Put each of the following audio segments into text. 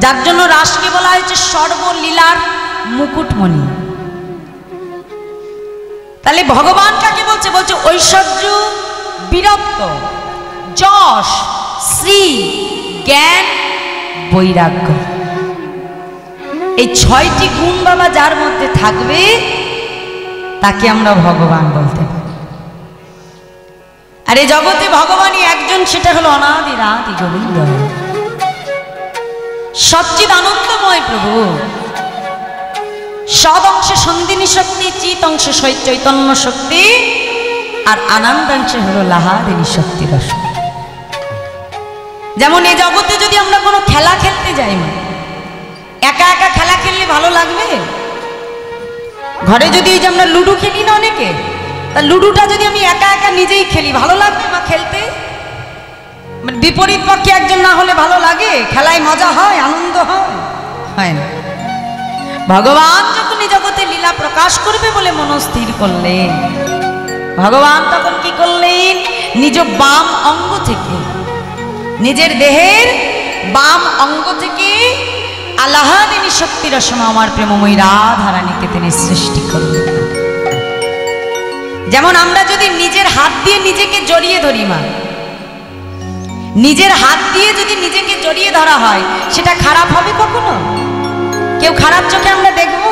যার জন্য রাসকে বলা হয়েছে সর্বলীলার মুকুটমণি। তাহলে ভগবান কাকে বলছে? বলছে ঐশ্বর্য, বীরত্ব, যশ, শ্রী, জ্ঞান, বৈরাগ্য। এই 6টি গুণ বাবা যার মধ্যে থাকবে তাকে আমরা ভগবান বলতে পারি। আর এই জগতে ভগবানই একজন, সেটা হলো অনাদি রাদি গোবিন্দ, সচ্চিদ আনন্দময় প্রভু। সদ অংশে সন্দিনী শক্তি, চিত অংশে চৈতন্য শক্তি, আর আনন্দাংশে হলো লাহাদিনী শক্তি রস। যেমন এই জগতে যদি আমরা কোনো খেলা খেলতে যাই, একা একা খেলা খেললে ভালো লাগবে? ঘরে যদি এই যে আমরা লুডো খেলি না অনেকে, তা লুডোটা যদি আমি একা একা নিজেই খেলি ভালো লাগবে মা খেলতে? মানে বিপরীত পক্ষে একজন না হলে ভালো লাগে? খেলায় মজা হয়, আনন্দ হয় না। ভগবান যখন এই জগতে লীলা প্রকাশ করবে বলে মনস্থির করলেন, ভগবান তখন কি করলেন? নিজ বাম অঙ্গ থেকে, নিজের দেহের বাম অঙ্গ থেকে আলাহাদিনী শক্তি রসমা আমার প্রেমময়ী রাধারানীকে তিনি সৃষ্টি করলেন। যেমন আমরা যদি নিজের হাত দিয়ে নিজেকে জড়িয়ে ধরি মা, নিজের হাত দিয়ে যদি নিজেকে জড়িয়ে ধরা হয় সেটা খারাপ হবে কখনো? কেউ খারাপ চোখে আমরা দেখব?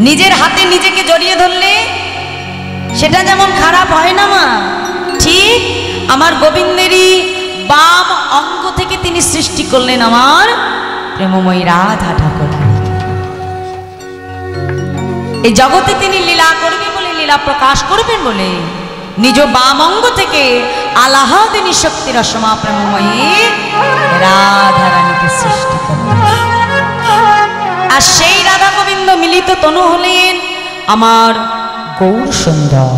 নিজের হাতে নিজেকে জড়িয়ে ধরলে সেটা যেমন খারাপ হয় না মা, ঠিক আমার গোবিন্দেরই বাম অঙ্গ থেকে তিনি সৃষ্টি করলেন আমার প্রেমময়ী রাধা ঠাকুরানী। এই জগতে তিনি লীলা করবে বলে, লীলা প্রকাশ করবেন বলে নিজ বাম অঙ্গ থেকে আলাহাদিনী শক্তি রসমা প্রেমময়ী রাধারানীকে সৃষ্টি করলেন। আর সেই রাধা গোবিন্দ মিলিত তনু হলেন আমার গৌর সুন্দর।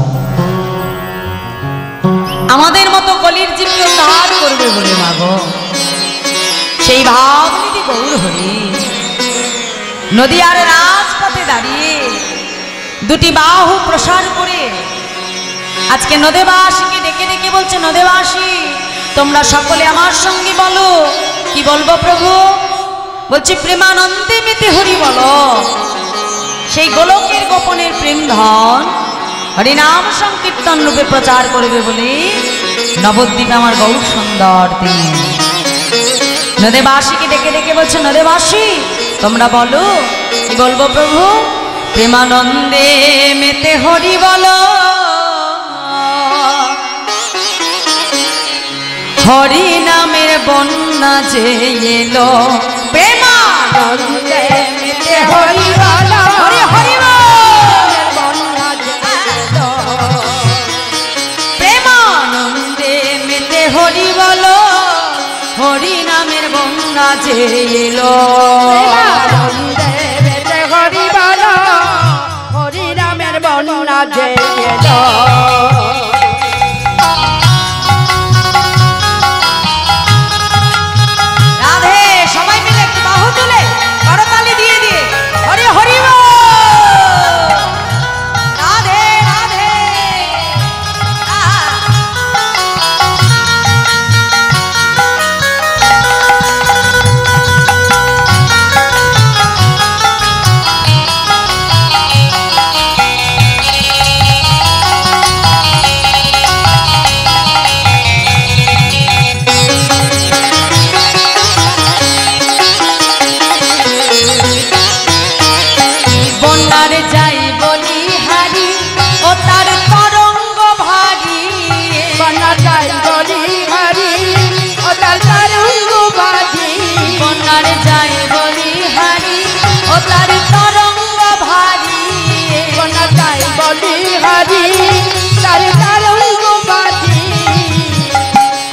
আমাদের মতো কলির জীবকে উদ্ধার করবে বলে মাগো সেই ভাবনিধি গৌর হরি নদীয়ার রাজপথে দাঁড়িয়ে দুটি বাহু প্রসার করে আজকে নদেবাসীকে ডেকে ডেকে বলছে, নদেবাসী তোমরা সকলে আমার সঙ্গে বলো। কি বলবো প্রভু? বলছে প্রেমানন্দে মেতে হরি বলো। সেই গোলকের গোপনের প্রেম ধন হরিনাম সংকীর্তন রূপে প্রচার করবে বলে নবদ্বীপে আমার গৌর সুন্দর তিনি নদেবাসীকে ডেকে ডেকে বলছে, নদেবাসী তোমরা বলো। কি বলবো প্রভু? প্রেমানন্দে মেতে হরি বলো, হরি নামের বন্যা যে এলো। প্রেমানন্দে মেতে হরি বলো, হরি হরি বন্যা যে এলো। প্রেমানন্দে মেতে হরি বলো, হরি নামের বন্যা যে এলো। প্রেমানন্দে মেতে হরি বলো, হরি নামের বন্যা যে এলো।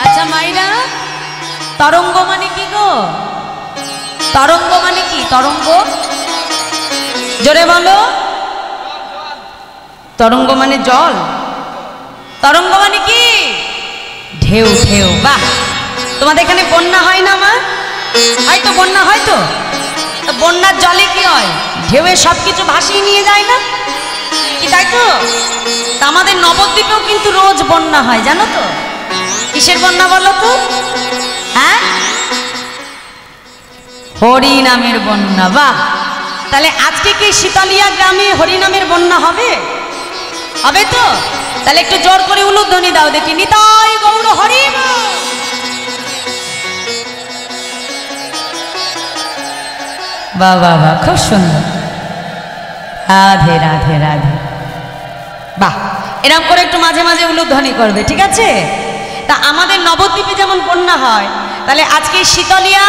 আচ্ছা মাইরা, তরঙ্গ মানে কি গো? তরঙ্গ মানে কি? তরঙ্গ জোরে বলো। তরঙ্গ মানে জল। তরঙ্গ মানে কি? ঢেউ। ঢেউ। বাহ, তোমাদের এখানে বন্যা হয় না মা? হয়তো বন্যা হয় তো। বন্যার জলে কি হয়? ঢেউয়ে সবকিছু ভাসিয়ে নিয়ে যায় না কি, তাই তো? আমাদের নবদ্বীপেও কিন্তু রোজ বন্যা হয়, জানো তো? কিসের বন্যা বলো তো? হ্যাঁ, হরিনামের বন্যা। বাহ, তাহলে আজকে কি শীতলিয়া গ্রামে হরিনামের বন্যা হবে? হবে তো? তাহলে একটু জোর করে উলুধ্বনি দাও দেখি, নিতাই গৌর হরি বল। বাহ বাহ বাহ, খুব সুন্দর। রাধে রাধে রাধে। বাহ, এরকম করে একটু মাঝে মাঝে উলুধ্বনি করবে, ঠিক আছে? তা আমাদের নবদ্বীপে যেমন বন্যা হয়, তাহলে আজকে শীতলিয়া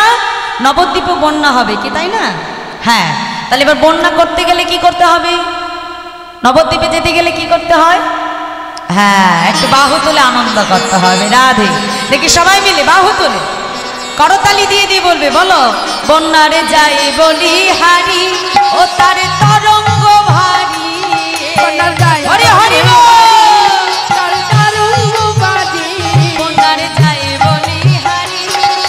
নবদ্বীপে বন্যা হবে কি, তাই না? হ্যাঁ, তাহলে এবার বন্যা করতে গেলে কি করতে হবে? নবদ্বীপে যেতে গেলে কি করতে হয়? হ্যাঁ, একটু বাহু তুলে আনন্দ করতে হবে। রাধে, দেখি সবাই মিলে বাহু তুলে করতালি দিয়ে দিয়ে বলবে, বলো, বন্যারে যাই বলি হারি, ও তার তরঙ্গ ভারী, হরি হরি বল। বন্যারে যাই বলি হারি,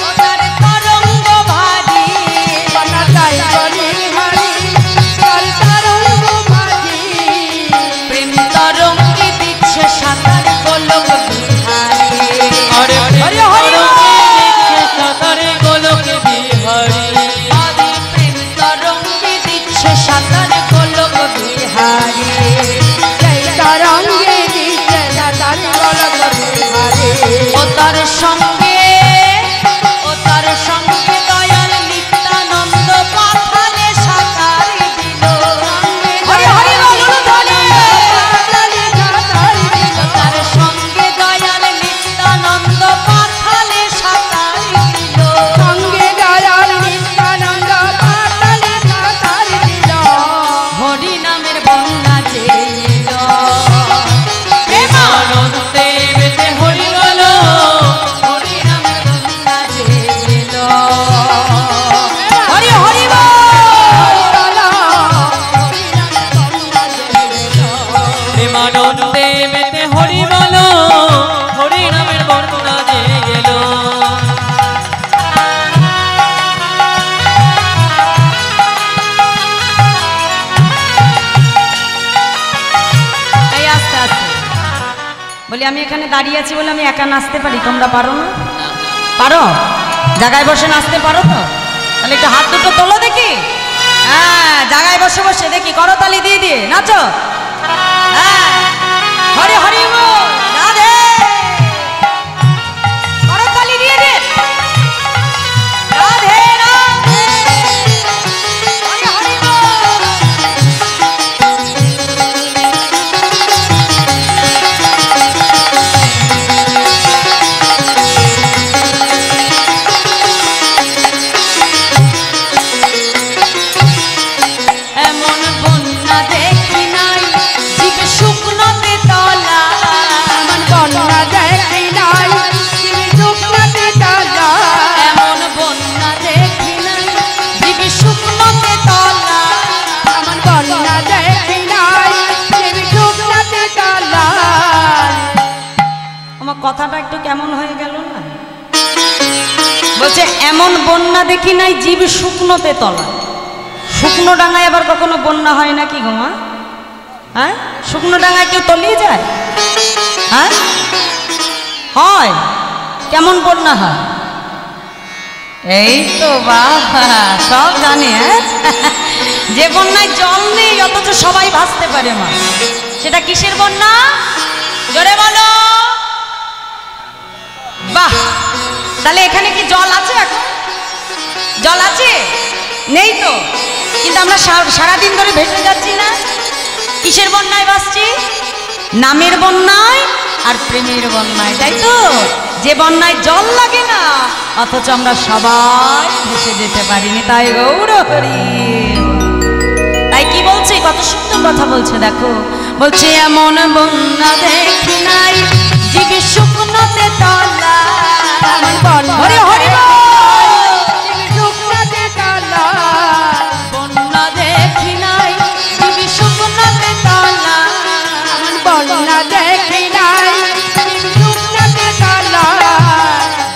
ও তার তরঙ্গ ভারী, প্রেম তরঙ্গে দিচ্ছে সাঁতার গোলক বিহারী, হরি হরি বল। সাঁতারে গোলক বিহারী, প্রেম তরঙ্গে দিচ্ছে সাঁতার গোলক বিহারী, ও তার সঙ্গে, ও তার সঙ্গে দয়াল নিত্যানন্দ পাথালে সাঁতার দিল, হরি হরি বল উলুধ্বনি। ও তার সঙ্গে দয়াল নিত্যানন্দ পাথালে সাঁতার দিল, হরি নামের বন্যা যে এলো, আনন্দে মেতে হরি বল, হরি নামের বন্যা যে এলো, হরি হরি বল। প্রেমানন্দে মেতে হরি বল, হরি নামের বন্যা যে গেল। এই আস্তে আস্তে বলি, আমি এখানে দাঁড়িয়ে আছি বলে আমি একা নাচতে পারি, তোমরা পারো না? পারো? জায়গায় বসে নাচতে পারো তো? তাহলে একটু হাত দুটো তোলো দেখি। হ্যাঁ, জায়গায় বসে বসে দেখি করতালি দিয়ে দিয়ে নাচো। হ্যাঁ, হরি হরি বল, রাধে, করতালি দিয়ে দে, রাধে রাধে, হরি হরি বল। এমন বন্যা দেখি নাই, জীব শুকনোতে তলা, এমন বন্যা দেখি নাই, জীব শুকনোতে তলা, আমার কথাটা একটু কেমন হয়ে গেল না? বলছে এমন বন্যা দেখি নাই, জীব শুকনোতে তলা। শুকনো ডাঙায় আবার কখনো বন্যা হয় নাকি গো মা? হ্যাঁ, শুকনো ডাঙায় কেউ তলিয়ে যায়? হ্যাঁ, হয়। কেমন বন্যা হয়? এই তো বাবা, সব জানে। হ্যাঁ, যে বন্যায় জল নেই অথচ সবাই ভাসতে পারে মা, সেটা কিসের বন্যা? জোরে বলো। বাহ, তাহলে এখানে কি জল আছে? এখন জল আছে? নেই তো, কিন্তু আমরা সারাদিন ধরে ভেসে যাচ্ছি না? কিসের বন্যায় ভাসছি? নামের বন্যায় আর প্রেমের বন্যায়, তাই তো? যে বন্যায় জল লাগে না অথচ আমরা সবাই ভেসে যেতে পারিনি, তাই গৌর হরি। তাই কি বলছে, কত সুন্দর কথা বলছে দেখো। বলছে এমন বন্যা দেখি নাই, জীবে শুকনোতে তলা, হরি হরি বল। বন্যা দেখি নাই, জীবে শুকনোতে তলা,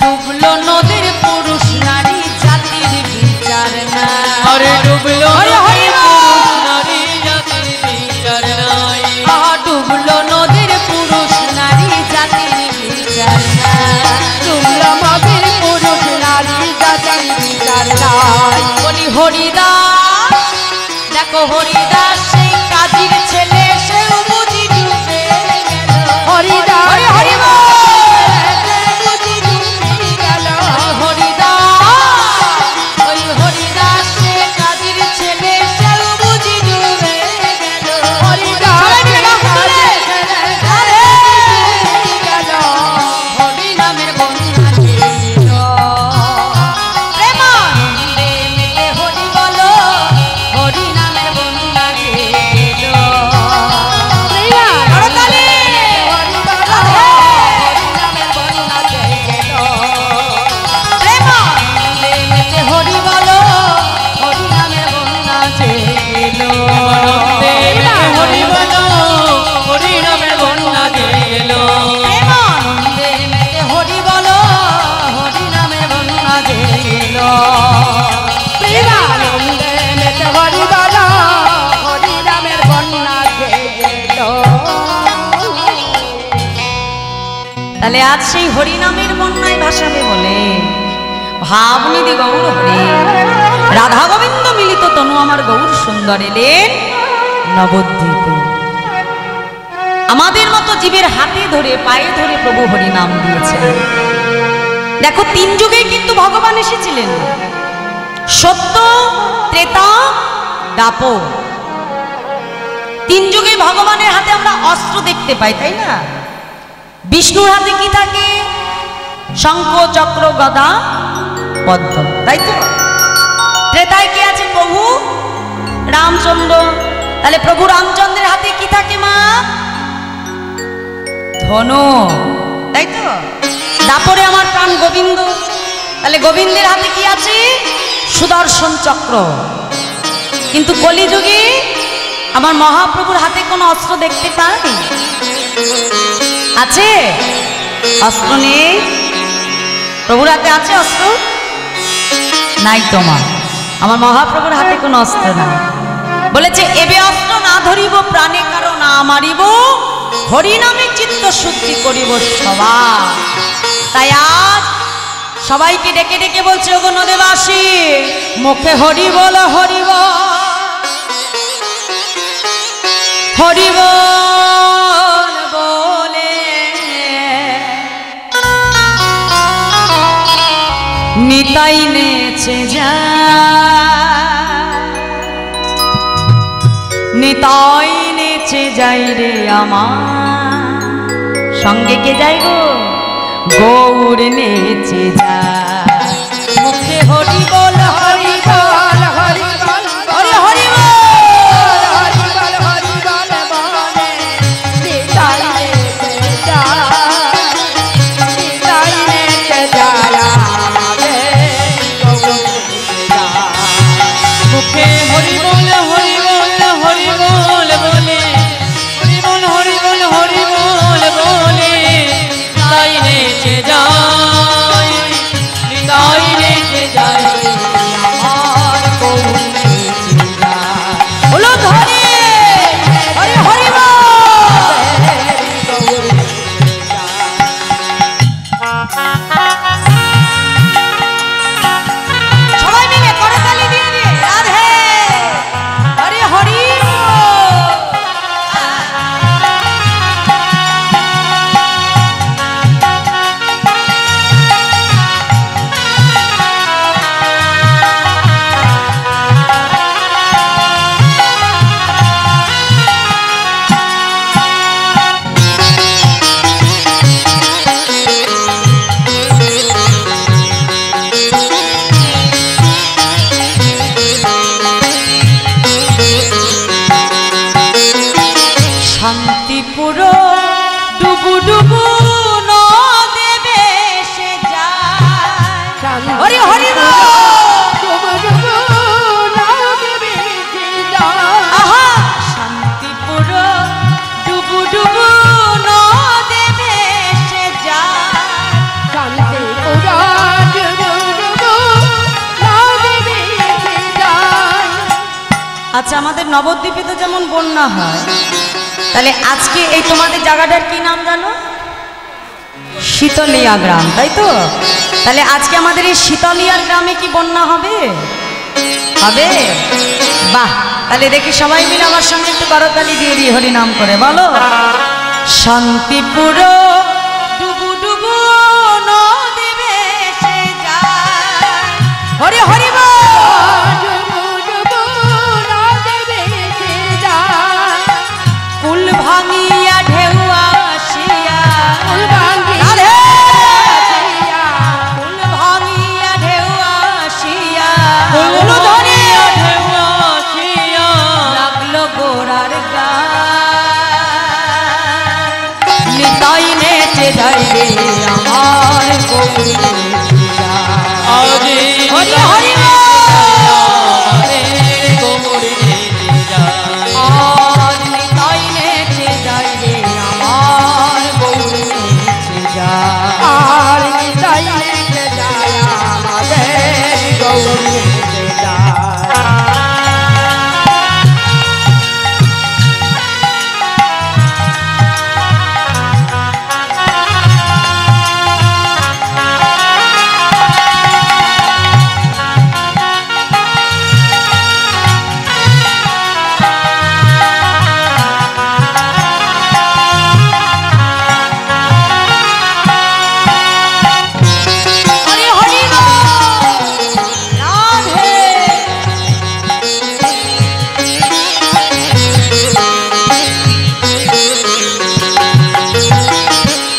ডুবলো নদীর পুরুষ নারী জাতির বিচার না, আরে ডুবলো হরি পুরুষ নারী জাতির বিচার নাই, ডুবলো নদীর পুরুষ নারী জাতির বিচার না, ডুবলো নদীর পুরুষ নারী হরিদাস, দেখো হরিদাস সেই কাজীর ছেলে, সেও বুঝি ডুবে গেল। হরিদাস হরি হরি বল। বুঝি ডুবে গেল। হরিদাস, ওই হরিদাস সে কাজীর ছেলে, সেও বুঝি ডুবে গেল। হরিদাস সবাই মিলে বাহু তুলে। আরে, গেল। হরি নামের বন্যা ছিল। প্রেমানন্দে মেতে হরি বলো, হরি নামের বন্যা ছিল। করতালি। প্রেমানন্দে মেতে হরি বলো, হরি নামের বন্যা ছিল। আনন্দে মেতে হরি বলো, হরি নামের বন্যা গেল। প্রেমানন্দে মেতে হরি বলো, হরি নামের বন্যা ছিল। প্রেমানন্দে মেতে হরি বলো, হরি নামের বন্যা গেল। তাহলে আজ সেই হরি নামের বন্যায় ভাসাবে বলে ভাবনিধি গৌর হরি রাধা গোবিন্দ মিলিত তনু আমার গৌর সুন্দর এলেন নবদ্বীপে। আমাদের মতো জীবের হাতে ধরে পায়ে ধরে প্রভু হরি নাম দিয়েছেন। দেখো তিন যুগেই কিন্তু ভগবান এসেছিলেন, সত্য, ত্রেতা, দাপর। তিন যুগে ভগবানের হাতে আমরা অস্ত্র দেখতে পাই, তাই না? বিষ্ণুর হাতে কি থাকে? শঙ্খ, চক্র, গদা, পদ্ম, তাই তো? ত্রেতায় কে আছে? প্রভু রামচন্দ্র। তাহলে প্রভু রামচন্দ্রের হাতে কি থাকে মা? ধনু, তাই তো? দাপরে আমার প্রাণ গোবিন্দ। তাহলে গোবিন্দের হাতে কি আছে? সুদর্শন চক্র। কিন্তু কলিযুগে আমার মহাপ্রভুর হাতে কোনো অস্ত্র দেখতে পাই? আছে? অস্ত্র নেই? প্রভুর হাতে আছে অস্ত্র? নাই তোমার। আমার মহাপ্রভুর হাতে কোনো অস্ত্র নাই। বলেছে এবে অস্ত্র না ধরিব, প্রাণে কারো না মারিব, হরি নামে চিত্ত শুদ্ধি করিব সবার। তাই আজ সবাইকে ডেকে ডেকে বলছে, ওগো নদেবাসী, মুখে হরি বল, হরি বল, হরি বল বলে নিতাই নেচে যায়, নিতাই নেচে যাই রে আমার সঙ্গে। কে যাই গো? গৌর নেচে যায়। মুখে হরি বল, হরি বল, হরি বল, হরি হরি বল। হরি বল, হরি বল বলে নিতাই নেচে যায়, নিতাই নেচে যায় আমাদের গৌর নেচে যায়। মুখে হরি বল, হরি বল, হরি বল বলে, হরি বল, হরি বল, হরি বল বলে, তাই নেচে যায়, তাই নেচে যায় আমার গৌর নেচে যায়। বলো ধরে হরি হরি বল। গৌর নেচে যায়। সবাই মিলে করতালি দিয়ে দিয়ে রাধে হরি হরি বল। শান্তিপুর ডুবু ডুবু নদে ভেসে যায়। হরি হরি বল। ডুবু ডুবু নদে ভেসে যায়। আহা শান্তিপুর ডুবু ডুবু নদে ভেসে যায়। শান্তিপুর ডুবু ডুবু নদে ভেসে যায়। আচ্ছা, আমাদের নবদ্বীপে তো যেমন বন্যা হয়, তাহলে আজকে এই তোমাদের জায়গাটার কি নাম জানো? শীতলিয়া গ্রাম, তাই তো? তাহলে আজকে আমাদের এই শীতলিয়ার গ্রামে কি বন্যা হবে? হবে? বাহ, তাহলে দেখি সবাই মিলে আমার সঙ্গে একটু করতালি দিয়ে দিই হরি নাম করে বলো। শান্তিপুর ডুবু ডুবু নদী ভেসে যায়, হরি হরি বল। কুল ভাঙিয়া ঢেউ আসিয়া, কুল ভাঙিয়া ঢেউ আসিয়া, লাগলো গোড়ার গান, নিতাই নেচে যায় রে আমার গৌরী হরি হরি আজ নিতাই নেচে যায় রে আমার গৌরী নেচে যায়। আর নিতাই নেচে যায় আমাদের গৌরী নেচে যায়। হরি হরি বল, রাধে।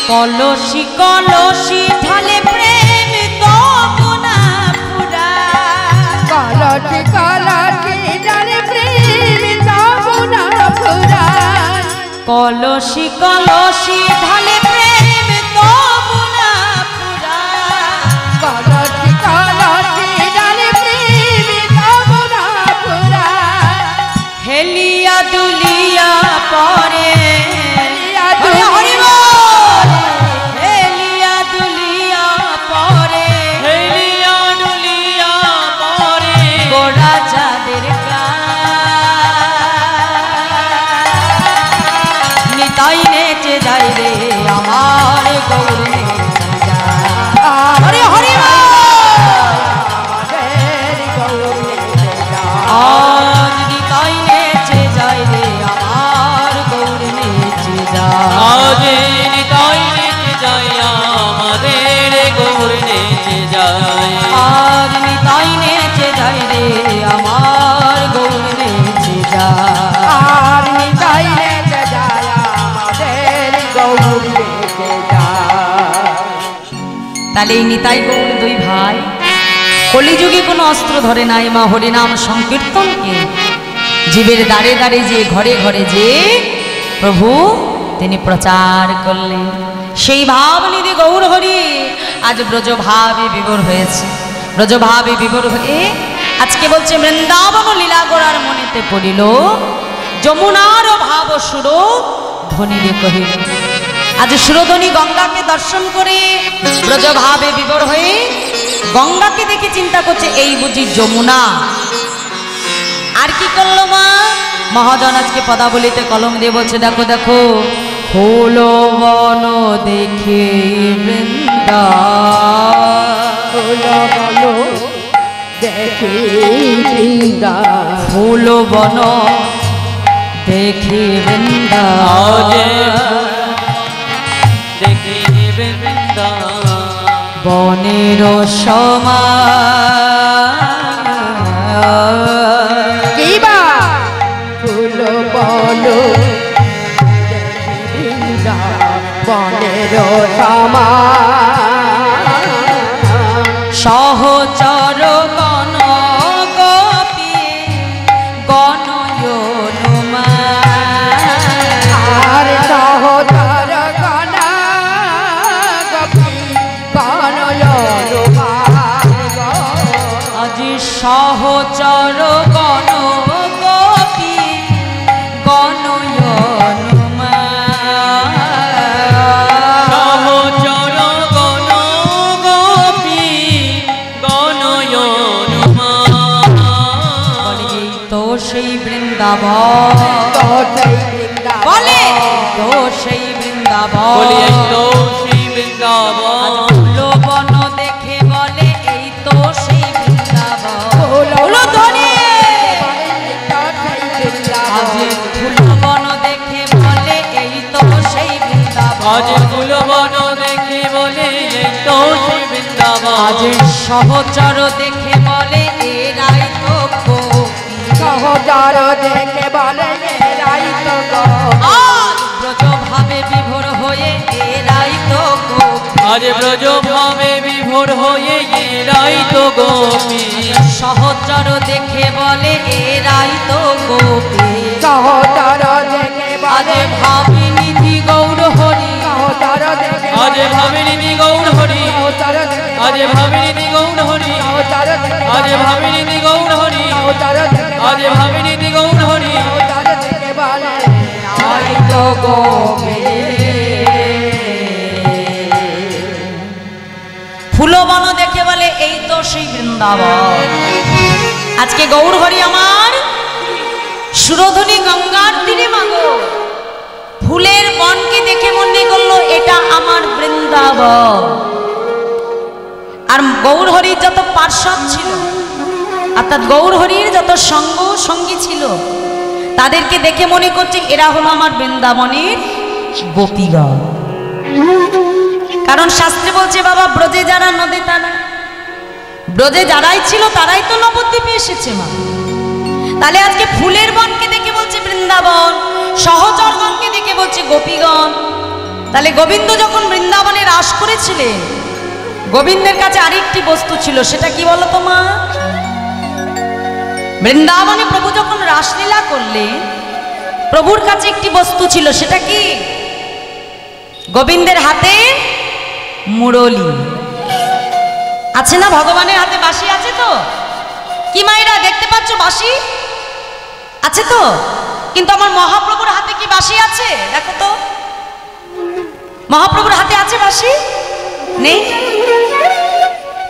কলসি কলসি ঢালে প্রেম তবু না ফুরায়, কলটি কলটি জানে প্রেম তবু না ফুরায়। কলসি কলসি ঢালে প্রেম তবু না ফুরায়, কলটি কলটি জানে প্রেম তবু না ফুরায়। হেলিয়া দুলিয়া পরে হেলিয়া হরি হরি দুলিয়া বল, হেলিয়া দুলিয়া পরে গোড়া চাঁদের গান, নিতাই নেচে যায় রে আমার গৌরী নেচে যায়। হরি হরি বল, আমাদের গৌরী নেচে যায়। আজ নিতাই নেচে যায় রে আমার গৌরী নেচে যায়। আজ নিতাই নেচে যায় রে আমার গৌরী নেচে যায়। আর নিতাই নেচে যায় আমাদের গৌরী নেচে যায়। তাহলে এই নিতাই গৌর দুই ভাই কলিযুগে কোনো অস্ত্র ধরে নাই মা হরিনাম সংকীর্তনকে জীবের দাঁড়ে দাঁড়ে যে ঘরে ঘরে যে প্রভু তিনি প্রচার করলেন। সেই ভাব নিধি গৌর হরি আজ ব্রজভাবে বিভোর হয়েছে। ব্রজভাবে বিভোর হয়ে আজকে বলছে বৃন্দাবন লীলা গোড়ার মনেতে পড়িল, যমুনার ভাব সুর ধ্বনিরে কহিল। আজ সুরধ্বনি গঙ্গাকে দর্শন করে ব্রজভাবে বিভোর হয়ে গঙ্গাকে দেখে চিন্তা করছে এই বুঝি যমুনা। আর কি করলো মা মহাজন আজকে পদাবলিতে কলম দিয়ে বলছে দেখো দেখো ফুল বন দেখে বৃন্দা, বলো বলো দেখি বৃন্দা, ফুল বন দেখে বৃন্দা, বনের সমান কিবা ফুল বলো দেখি বৃন্দা, বনের সমান। সহচর গণ গোপী গণয়নুমা, আর সহচর গণ গোপী গণয়নুমা। আজি সহচর গণ গোপী গণয়নুমা, বলে এই তো সেই বৃন্দাবন, তো সেই বৃন্দাবন, বলে তো সেই বৃন্দাবন। আজ ফুল বন দেখে বলে এই তো সেই বৃন্দাবন। ফুল ফুল ধ্বনি আজ সহচর দেখে বলে এরাই তো গোপী। সহচর দেখে বলে এরাই তো গোপী। আজ ব্রজ ভাবে বিভোর হয়ে এরাই তো গোপী। আজ ব্রজ ভাবে বিভোর হয়ে এরাই তো গোপী। সহচর দেখে বলে এরাই তো গোপী। সহচর দেখে আজ বলে ভাবি নিধি গৌর হরি। সহচর দেখে আজ ভাবিনি গৌর হরি। সহচর দেখে আজ ভাবিনি গৌর হরি। সহচর দেখে আজ ভাবিনি গৌর হরি। সহচর দেখে আজ ভাবিনি গৌর হরি। সহচর দেখে বলে আই তো গোপী। ফুলবন দেখে বলে এই তো সেই বৃন্দাবন। আজকে গৌর হরি আমার সুরধনী গঙ্গার তীরে মাগো ফুলের বনকে দেখে মনে করলো এটা আমার বৃন্দাবন। আর গৌর হরির যত পার্শ্বদ ছিল অর্থাৎ গৌর হরির যত সঙ্গী ছিল তাদেরকে দেখে মনে করছে এরা হলো আমার বৃন্দাবনের গোপীগণ। কারণ শাস্ত্রে বলছে বাবা ব্রজে যারা নদী তারা, ব্রজে যারাই ছিল তারাই তো নবদ্বীপে এসেছে মা। তাহলে আজকে ফুলের বনকে দেখে বলছে বৃন্দাবন, সহচরগণকে দেখে বলছে গোপীগণ। তাহলে গোবিন্দ যখন বৃন্দাবনে রাস করেছিলেন গোবিন্দের কাছে আরেকটি বস্তু ছিল, সেটা কি বলতো মা? বৃন্দাবনে প্রভু যখন রাসলীলা করলেন প্রভুর কাছে একটি বস্তু ছিল, সেটা কি? গোবিন্দের হাতে মুরলি আছে না? ভগবানের হাতে বাঁশি আছে তো? কি মায়েরা দেখতে পাচ্ছ বাঁশি আছে তো? কিন্তু আমার মহাপ্রভুর হাতে কি বাঁশি আছে? দেখো তো, মহাপ্রভুর হাতে আছে বাঁশি? নেই।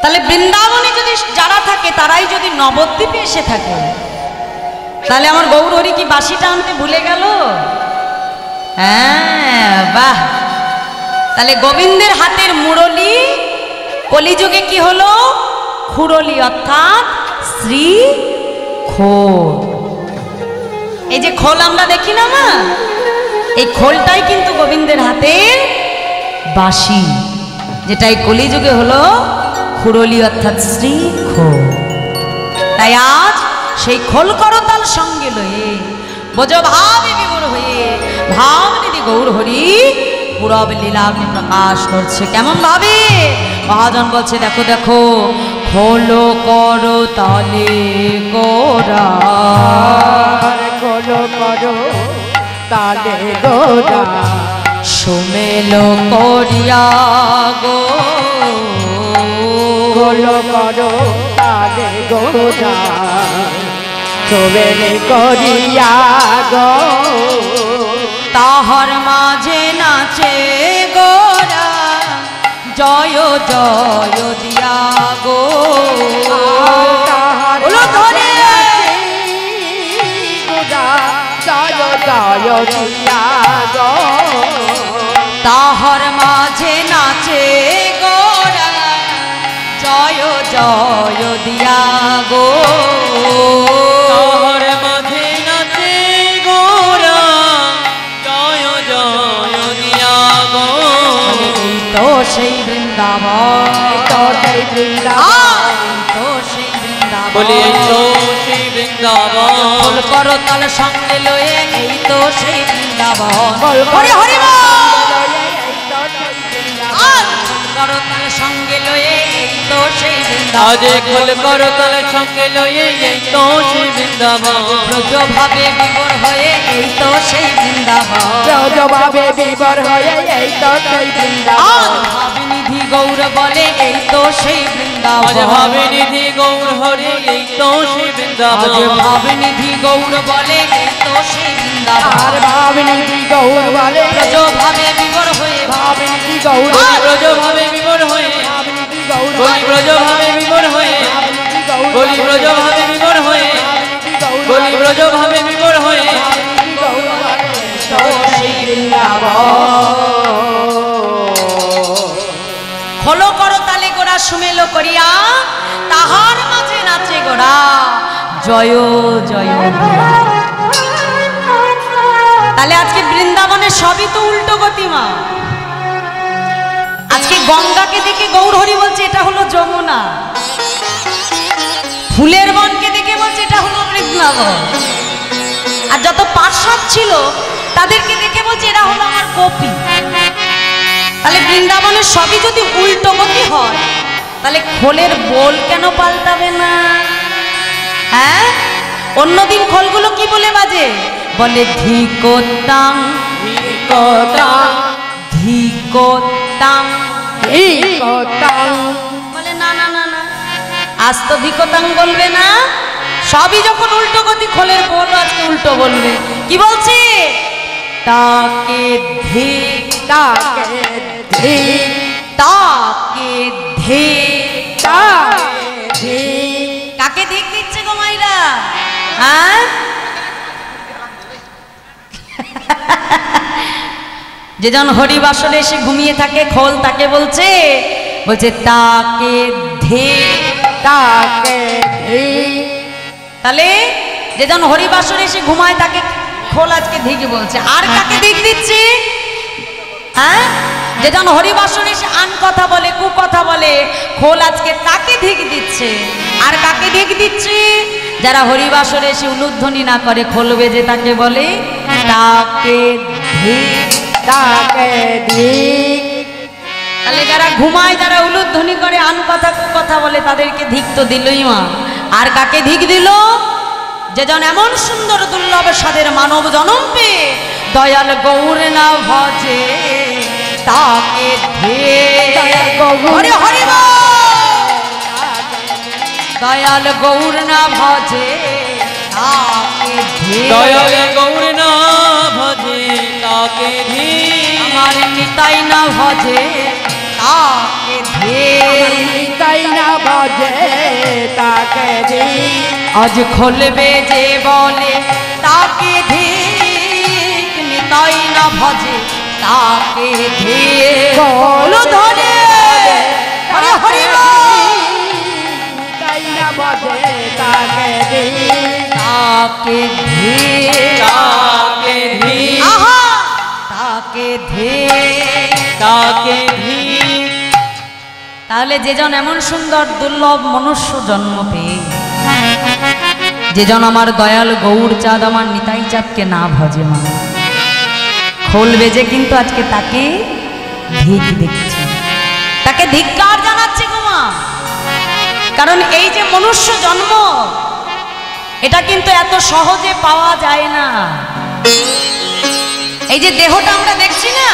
তাহলে বৃন্দাবনে যদি যারা থাকে তারাই যদি নবদ্বীপে এসে থাকে তাহলে আমার গৌর হরি কি বাঁশিটা আনতে ভুলে গেল? হ্যাঁ, বাহ। তাহলে গোবিন্দের হাতের মুরলি কলিযুগে কি হলো? খুরলি, অর্থাৎ শ্রী খোল। এই যে খোল আমরা দেখি না মা, এই খোলটাই কিন্তু গোবিন্দের হাতের বাঁশি, যেটা এই কলিযুগে হলো খুরলি অর্থাৎ শ্রী খোল। তাই আজ সেই খোল করতাল সঙ্গে লয়ে বোঝ ভাবে বিভোর হয়ে ভাবনিধি গৌর হরি পুরব লীলাগ্নি প্রকাশ করছে। কেমন ভাবে? মহাজন বলছে দেখো দেখো, খোলো করো তালে গোরা, খোলো করো তালে গোরা, সুমেলো করিয়া গো, খোলো করো তালে গোরা, সোবেলে করিয়া গো, তাহার মাঝে নাচে গোরা জয় জয় দিয়া গো। তাহার বলো ধরে গোরা জয় জয় দিয়া গো, তাহার মাঝে নাচে গোরা জয় জয় দিয়া গো। তাহার মাঝে নাচে গোরা জয় জয় দিয়া গো। এই তো সেই বৃন্দাবন, তো সেই বৃন্দাবন, তো সেই বৃন্দাবন। বলি এই তো সেই বৃন্দাবন। খোল করো তাল সঙ্গে লয়ে এই তো সেই বৃন্দাবন। বল হরি হরি বল। এই তো সেই বৃন্দাবন, আর খোল করো তাল সঙ্গে লয়ে এই তো সেই আজ বৃন্দাবন। খোল করো তাল সঙ্গে লয়ে এই তো সেই বৃন্দাবন। ব্রজ ভাবে বিভোর হয়ে এই তো সেই বৃন্দাবন। ব্রজভাবে বিবর হয়ে এই তো সেই বৃন্দাবন, আর ভাবনিধি গৌর বলে এই তো সেই আজ বৃন্দাবন। ভাবিনিধি গৌর হরি এই তো সেই বৃন্দাবন। আজ ভাবনিধি গৌর বলে এই তো সেই বৃন্দাবন। আর ভাবনিধি গৌর বলে, ব্রজ ভাবে বিভোর হয়ে ভাবনিধি গৌর, বলি ব্রজ ভাবে বিভোর হয়ে, ভাবনিধি গৌর, বলি ব্রজ ভাবে বিভোর হয়ে, ভাবনিধি গৌর, বলি ব্রজ ভাবে বিভোর হয়ে, ভাবনিধি গৌর, বলি ব্রজ ভাবে বিভোর হয়ে। ভাবনিধি গৌর বলে তো সেই বৃন্দাবন। খোলো করো তালে গোরা সুমেলো করিয়া তাহার মাঝে নাচে গোরা জয় জয় দিয়া। তাহলে আজকে বৃন্দাবনে সবই তো উল্টো গতি মা। আজকে গঙ্গাকে দেখে গৌর হরি বলছে এটা হলো যমুনা, ফুলের বনকে দেখে বলছে এটা হলো বৃন্দাবন, আর যত পার্শ্বদ ছিল তাদেরকে দেখে বলছে এরা হলো আমার গোপী। তাহলে বৃন্দাবনের সবই যদি উল্টো গতি হয় তাহলে খোলের বোল কেন পাল্টাবে না? হ্যাঁ, অন্যদিন খোলগুলো কি বলে বাজে? বলে ধিকোতাং ধিকোতাং ধিকোতাং ধিকোতাং। বলে না না না না, আজ তো ধিকোতাং বলবে না, সবই যখন উল্টো গতি খোলের বোল আজকে উল্টো বলবে। কি বলছে? তাকে ধিক তাকে ধিক তাকে ধিক তাকে ধিক। কাকে ধিক দিচ্ছে গো মাইরা? হ্যাঁ, যেজন হরিবাসরে এসে ঘুমিয়ে থাকে খোল তাকে বলছে, বলছে তাকে ধিক তাকে ধিক। তাহলে যেজন হরিবাসরে এসে ঘুমায় তাকে খোল আজকে ধিক বলছে। আর কাকে ধিক দিচ্ছে? হ্যাঁ, যেজন হরিবাসরে এসে আন কথা বলে কু কথা বলে খোল আজকে তাকে ধিক দিচ্ছে। আর কাকে ধিক দিচ্ছে? যারা হরিবাসরে এসে উলুধ্বনি না করে খোল বেজে তাকে বলে তাকে ধিক তাকে ধিক। তাহলে যারা ঘুমায় যারা উলুধ্বনি করে আন কথা কু কথা বলে তাদেরকে ধিক তো দিলই মা। আর কাকে ধিক দিল? যেজন এমন সুন্দর দুর্লভ স্বাদের মানব জনম পেয়ে দয়াল গৌর না ভজে তাকে ধিক। হরি হরি বল। দয়াল গৌর না ভজে তাকে ধিক। দয়াল গৌর না ভজে তাকে ধিক। আমার নিতাই না ভজে তাকে ধিক। নিতাই না ভজে তাকে ধিক। আজ খোলবে যে বলে তাকে ধিক, নিতাই না ভজে তাকে ধিক। খোল ধরে হরি হরি বল। নিতাই না ভজে তাকে ধিক। তাকে ধিক। তাকে ধিক। আহা তাকে ধিক। তাকে ধিক। তাহলে যেজন এমন সুন্দর দুর্লভ মনুষ্য জন্ম পেয়ে যেজন আমার দয়াল গৌর চাঁদ আমার নিতাই চাঁদকে না ভজে মা, খোল বেজে কিন্তু আজকে তাকে ধিক দিচ্ছে, তাকে ধিক্কার জানাচ্ছে গো মা। কারণ এই যে মনুষ্য জন্ম এটা কিন্তু এত সহজে পাওয়া যায় না। এই যে দেহটা আমরা দেখছি না,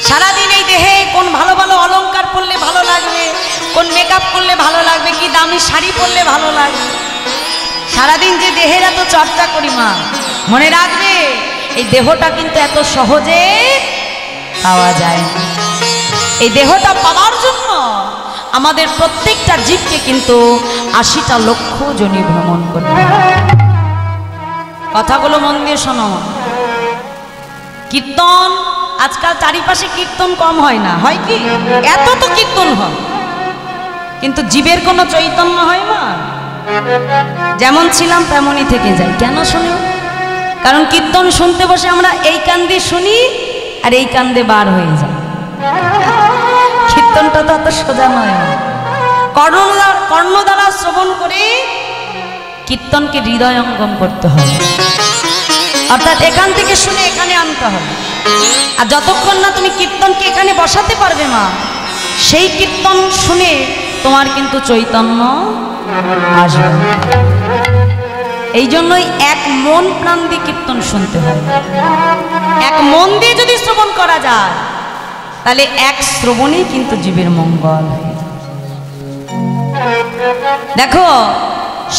সারাদিন এই দেহে কোন ভালো ভালো অলংকার পরলে ভালো লাগবে, কোন মেকআপ করলে ভালো লাগবে, কি দামি শাড়ি পরলে ভালো লাগবে, সারাদিন যে দেহের এত চর্চা করি মা, মনে রাখবে এই দেহটা কিন্তু এত সহজে পাওয়া যায় না। এই দেহটা পাওয়ার জন্য আমাদের প্রত্যেকটা জীবকে কিন্তু 80টা লক্ষ যোনি ভ্রমণ করতে হবে। কথাগুলো মন দিয়ে শোনো। কীর্তন আজকাল চারিপাশে কীর্তন কম হয় না, হয় কি? এত তো কীর্তন হয় কিন্তু জীবের কোনো চৈতন্য হয় না। যেমন ছিলাম তেমনই থেকে যাই। কেন শুনি? কারণ কীর্তন শুনতে বসে আমরা এই কান দিয়ে শুনি আর এই কান দিয়ে বার হয়ে যায়। কীর্তনটা তো অত সোজা নয়। কর্ণ দ্বারা শ্রবণ করে কীর্তনকে হৃদয়ঙ্গম করতে হবে, অর্থাৎ এখান থেকে শুনে এখানে আনতে হবে। আর যতক্ষণ না তুমি কীর্তনকে এখানে বসাতে পারবে মা, সেই কীর্তন শুনে তোমার কিন্তু চৈতন্য আসবে। এই জন্যই এক মন প্রাণ দিয়ে কীর্তন শুনতে হয়। এক মন দিয়ে যদি শ্রবণ করা যায় তাহলে এক শ্রবণেই কিন্তু জীবের মঙ্গল হয়ে যায়। দেখো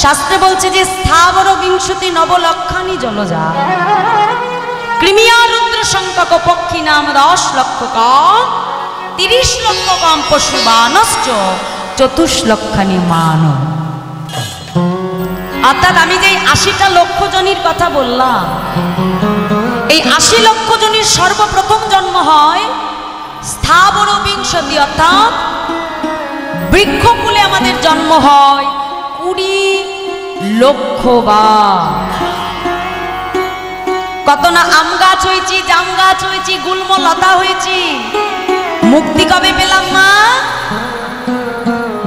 শাস্ত্রে বলছে যে স্থাবর বিংশতি নবলক্ষানি জলজা কৃমিয়া রুদ্র সংখ্যক পক্ষী নাম 10 লক্ষ কম 30 লক্ষ কম পশু বানশ্চ 24 লক্ষানি মানব। অর্থাৎ আমি যে 80টা লক্ষ জনির কথা বললাম, এই 80 লক্ষ জনির সর্বপ্রথম জন্ম হয় স্থাবর বিংশতি, অর্থাৎ বৃক্ষকুলে আমাদের জন্ম হয় 20 লক্ষ বার। কত না আম গাছ হয়েছি, জাম গাছ হয়েছি, গুল্ম লতা হয়েছি, মুক্তি কবে পেলাম মা?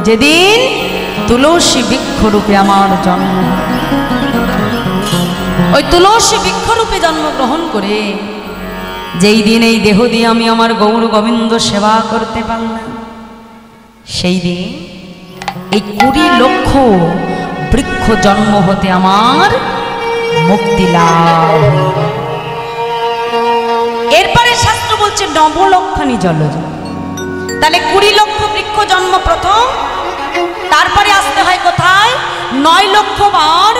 যেদিন তুলসী বৃক্ষরূপে আমার জন্ম। ওই তুলসী বৃক্ষরূপে জন্মগ্রহণ করে যেই দিন এই দেহ দিয়ে আমি আমার গৌর গোবিন্দ সেবা করতে পারলাম, সেই দিন এই 20 লক্ষ বৃক্ষ জন্ম হতে আমার মুক্তি লাভ। এরপরে শাস্ত্র বলছে নবলক্ষণী জলজ। তাহলে 20 লক্ষ বৃক্ষ জন্ম প্রথম, তারপরে আসতে হয় কোথায়? 9 লক্ষ বার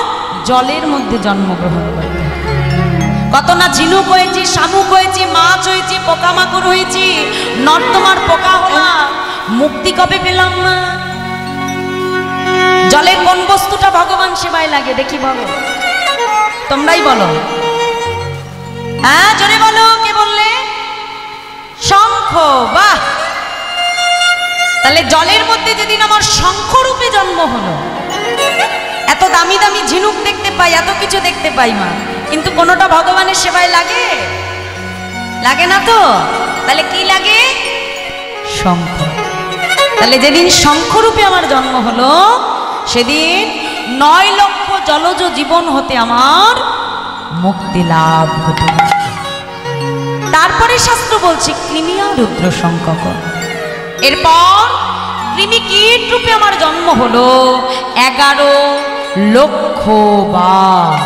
জলের মধ্যে জন্মগ্রহণ করতে। কত না ঝিনুক হয়েছি, শামুক হয়েছি, মাছ হয়েছি, পোকামাকড় হয়েছি, নর্দমার পোকা হলাম, মুক্তি কবে পেলাম না? জলের কোন বস্তুটা ভগবান সেবায় লাগে দেখি বলো, তোমরাই বলো। হ্যাঁ জোরে বলো, কে বললে? শঙ্খ। বাহ! তাহলে জলের মধ্যে যেদিন আমার শঙ্খ রূপে জন্ম হলো, এত দামি দামি ঝিনুক দেখতে পাই, এত কিছু দেখতে পাই মা, কিন্তু কোনোটা ভগবানের সেবায় লাগে? লাগে না তো। তাহলে কি লাগে? শঙ্খ। তাহলে যেদিন শঙ্খরূপে আমার জন্ম হলো, সেদিন 9 লক্ষ জলজ জীবন হতে আমার মুক্তি লাভ হতে। তারপরে শাস্ত্র বলছে কৃমিয়া রুদ্র শঙ্খক। এরপর কৃমি কীট রূপে আমার জন্ম হলো 11 লক্ষ বার।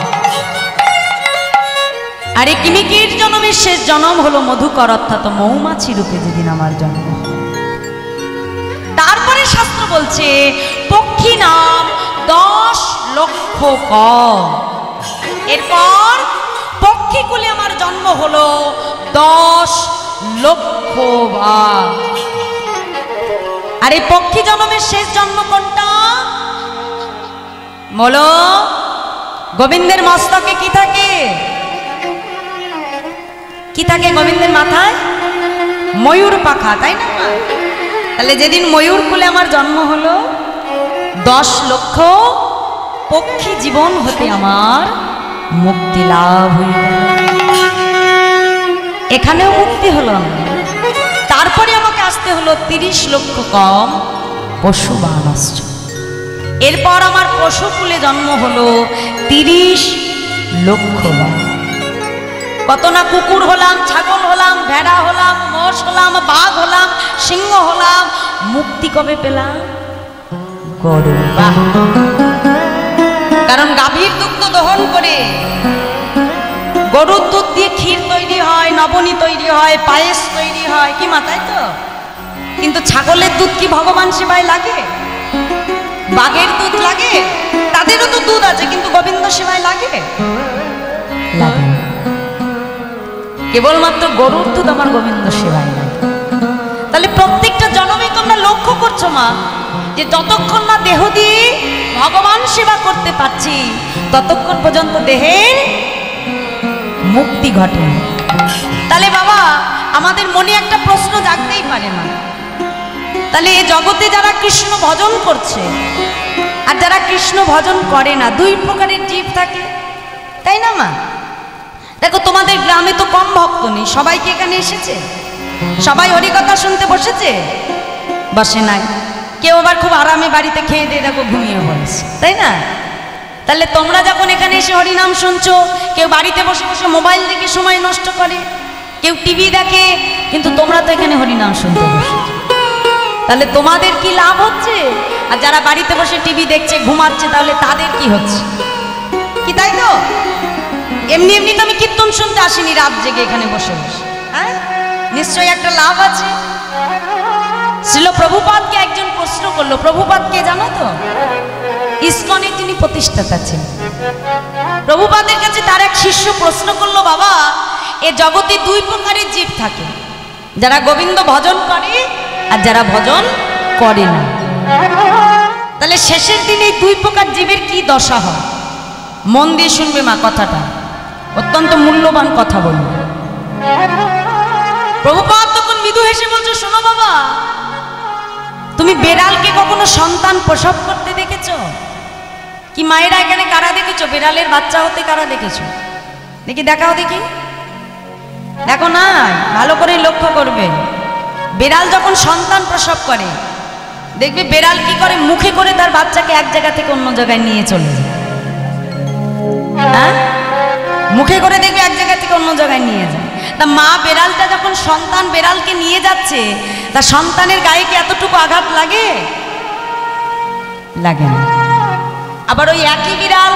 আর এই কৃমি কীট জন্মের শেষ জন্ম হলো মধুকর, অর্থাৎ মৌমাছি রূপে যেদিন আমার জন্ম। তারপরে শাস্ত্র বলছে পক্ষী নাম 10 লক্ষ ক। এরপর পক্ষী কুলে আমার জন্ম হলো 10 লক্ষ বার। আর এই পক্ষী জন্মের শেষ জন্ম কোনটা বলো? গোবিন্দের মস্তকে কি থাকে? কি থাকে গোবিন্দের মাথায়? ময়ূর পাখা, তাই না? তাহলে যেদিন ময়ূর কুলে আমার জন্ম হলো, 10 লক্ষ পক্ষী জীবন হতে আমার মুক্তি লাভ হয়ে গেল। এখানেও মুক্তি হলো না। তারপরে আমাকে আসতে হলো 30 লক্ষ কম পশু বানশ্চ। এরপর আমার পশুকুলে জন্ম হলো 30 লক্ষ বার। কত না কুকুর হলাম, ছাগল হলাম, ভেড়া হলাম, মোষ হলাম, বাঘ হলাম, সিংহ হলাম, মুক্তি কবে পেলাম? গরু। কারণ গাভীর দুগ্ধ দহন করে গরুর দুধ দিয়ে ক্ষীর তৈরি হয়, নবনী তৈরি হয়, পায়েস তৈরি হয়, কি মাথায় তো? কিন্তু ছাগলের দুধ কি ভগবান সেবায় লাগে? বাঘের দুধ লাগে? তাদেরও তো দুধ আছে, কিন্তু গোবিন্দ সেবায় লাগে? লাগে না। কেবলমাত্র গরুর দুধ আমার গোবিন্দ সেবায় লাগে। তাহলে প্রত্যেকটা জন্মে তোমরা লক্ষ্য করছো মা, যে যতক্ষণ না দেহ দিয়ে ভগবান সেবা করতে পারছি, ততক্ষণ পর্যন্ত দেহের মুক্তি ঘটে। তাহলে বাবা আমাদের মনে একটা প্রশ্ন জাগতেই পারে না, তাহলে এই জগতে যারা কৃষ্ণ ভজন করছে আর যারা কৃষ্ণ ভজন করে না, 2 প্রকারের জীব থাকে, তাই না মা? দেখো তোমাদের গ্রামে তো কম ভক্ত নেই, সবাই কি এখানে এসেছে? সবাই হরিকথা শুনতে বসেছে? বসে নাই। কেউ আবার খুব আরামে বাড়িতে খেয়ে দিয়ে দেখো ঘুমিয়ে পড়েছে, তাই না? তাহলে তোমরা যখন এখানে এসে হরিনাম শুনছো, কেউ বাড়িতে বসে বসে মোবাইল দেখে সময় নষ্ট করে, কেউ টিভি দেখে, কিন্তু তোমরা তো এখানে হরিনাম শুনতে বসেছো। তাহলে তোমাদের কি লাভ হচ্ছে? আর যারা বাড়িতে বসে টিভি দেখছে, ঘুমাচ্ছে, তাহলে তাদের কি হচ্ছে? কি তাই তো? এমনি এমনি তো আমি কীর্তন শুনতে আসিনি রাত জেগে এখানে বসে বসে, হ্যাঁ? নিশ্চয়ই একটা লাভ আছে। শ্রীল প্রভুপাদকে একজন প্রশ্ন করলো, প্রভুপাদকে জানো তো? ইসকনে তিনি প্রতিষ্ঠাতা ছিলেন। প্রভুপাদের কাছে তার এক শিষ্য প্রশ্ন করলো, বাবা এ জগতে 2 প্রকারের জীব থাকে, যারা গোবিন্দ ভজন করে আর যারা ভজন করে না। তাহলে শেষের দিনে এই 2 প্রকার জীবের কি দশা হয়? মন দিয়ে শুনবে মা কথাটা, অত্যন্ত মূল্যবান কথা বলবে। প্রভুপাদ তখন মৃদু হেসে বলছো, শোনো বাবা, তুমি বেড়ালকে কখনো সন্তান প্রসব করতে দেখেছো? কি মায়েরা এখানে কারা দেখেছো? বেড়ালের বাচ্চা হতে কারা দেখেছো? দেখি দেখাও দেখি। দেখো না, ভালো করে লক্ষ্য করবে। বেড়াল যখন সন্তান প্রসব করে দেখবে বেড়াল কি করে, মুখে করে তার বাচ্চাকে এক জায়গা থেকে অন্য জায়গায় নিয়ে চলে যায়। হ্যাঁ, মুখে করে দেখবে এক জায়গা থেকে অন্য জায়গায় নিয়ে যায়। তা মা বেড়ালটা যখন সন্তান বেড়ালকে নিয়ে যাচ্ছে, তা সন্তানের গায়ে কি এতটুকু আঘাত লাগে? লাগে না। আবার ওই একই বিড়াল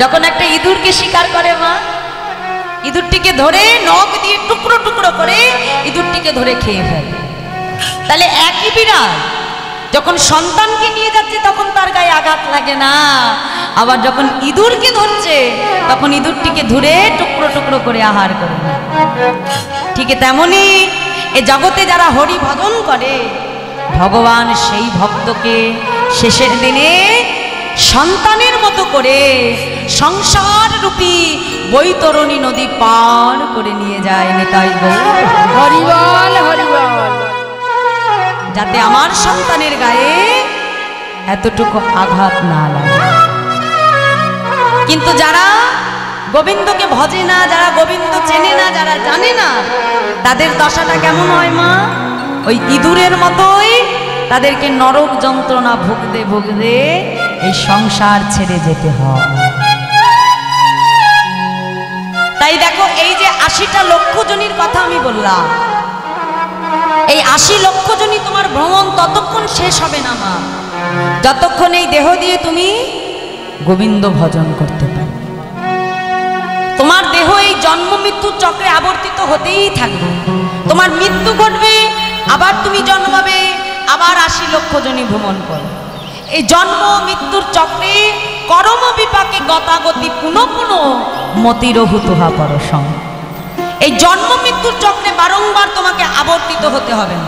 যখন একটা ইঁদুরকে শিকার করে, মা ইঁদুরটিকে ধরে নখ দিয়ে টুকরো টুকরো করে ইঁদুরটিকে ধরে খেয়ে ফেলে। তাহলে একই বিড়াল যখন সন্তানকে নিয়ে যাচ্ছে তখন তার গায়ে আঘাত লাগে না, আবার যখন ইঁদুরকে ধরছে তখন ইঁদুরটিকে ধরে টুকরো টুকরো করে আহার করে। ঠিক তেমনি এ জগতে যারা হরি ভজন করে, ভগবান সেই ভক্তকে শেষের দিনে সন্তানের মতো করে সংসার রূপী বৈতরণী নদী পার করে নিয়ে যায়। নিতাই গৌর হরি বল, হরি বল। যাতে আমার সন্তানের গায়ে এতটুকু আঘাত না লাগে। কিন্তু যারা গোবিন্দকে ভজে না, যারা গোবিন্দ চেনে না, যারা জানে না, তাদের দশাটা কেমন হয় মা? ওই ইঁদুরের মতোই তাদেরকে নরক যন্ত্রণা ভুগতে ভুগতে এই সংসার ছেড়ে যেতে হয়। তাই দেখো, এই যে 80টা লক্ষ জনির কথা আমি বললাম, এই 80 লক্ষ জনই তোমার ভ্রমণ ততক্ষণ শেষ হবে না মা, যতক্ষণ এই দেহ দিয়ে তুমি গোবিন্দ ভজন করতে পারো। তোমার দেহ এই জন্ম মৃত্যুর চক্রে আবর্তিত হতেই থাকবে। তোমার মৃত্যু ঘটবে, আবার তুমি জন্মাবে, আবার 80 লক্ষ জনই ভ্রমণ করো। এই জন্ম মৃত্যুর চক্রে কর্ম বিপাকে গতাগতি পুনঃ পুনঃ মতিরহুত হা পরসং। এই জন্ম মৃত্যুর চক্রে বারংবার তোমাকে আবর্তিত হতে হবে না।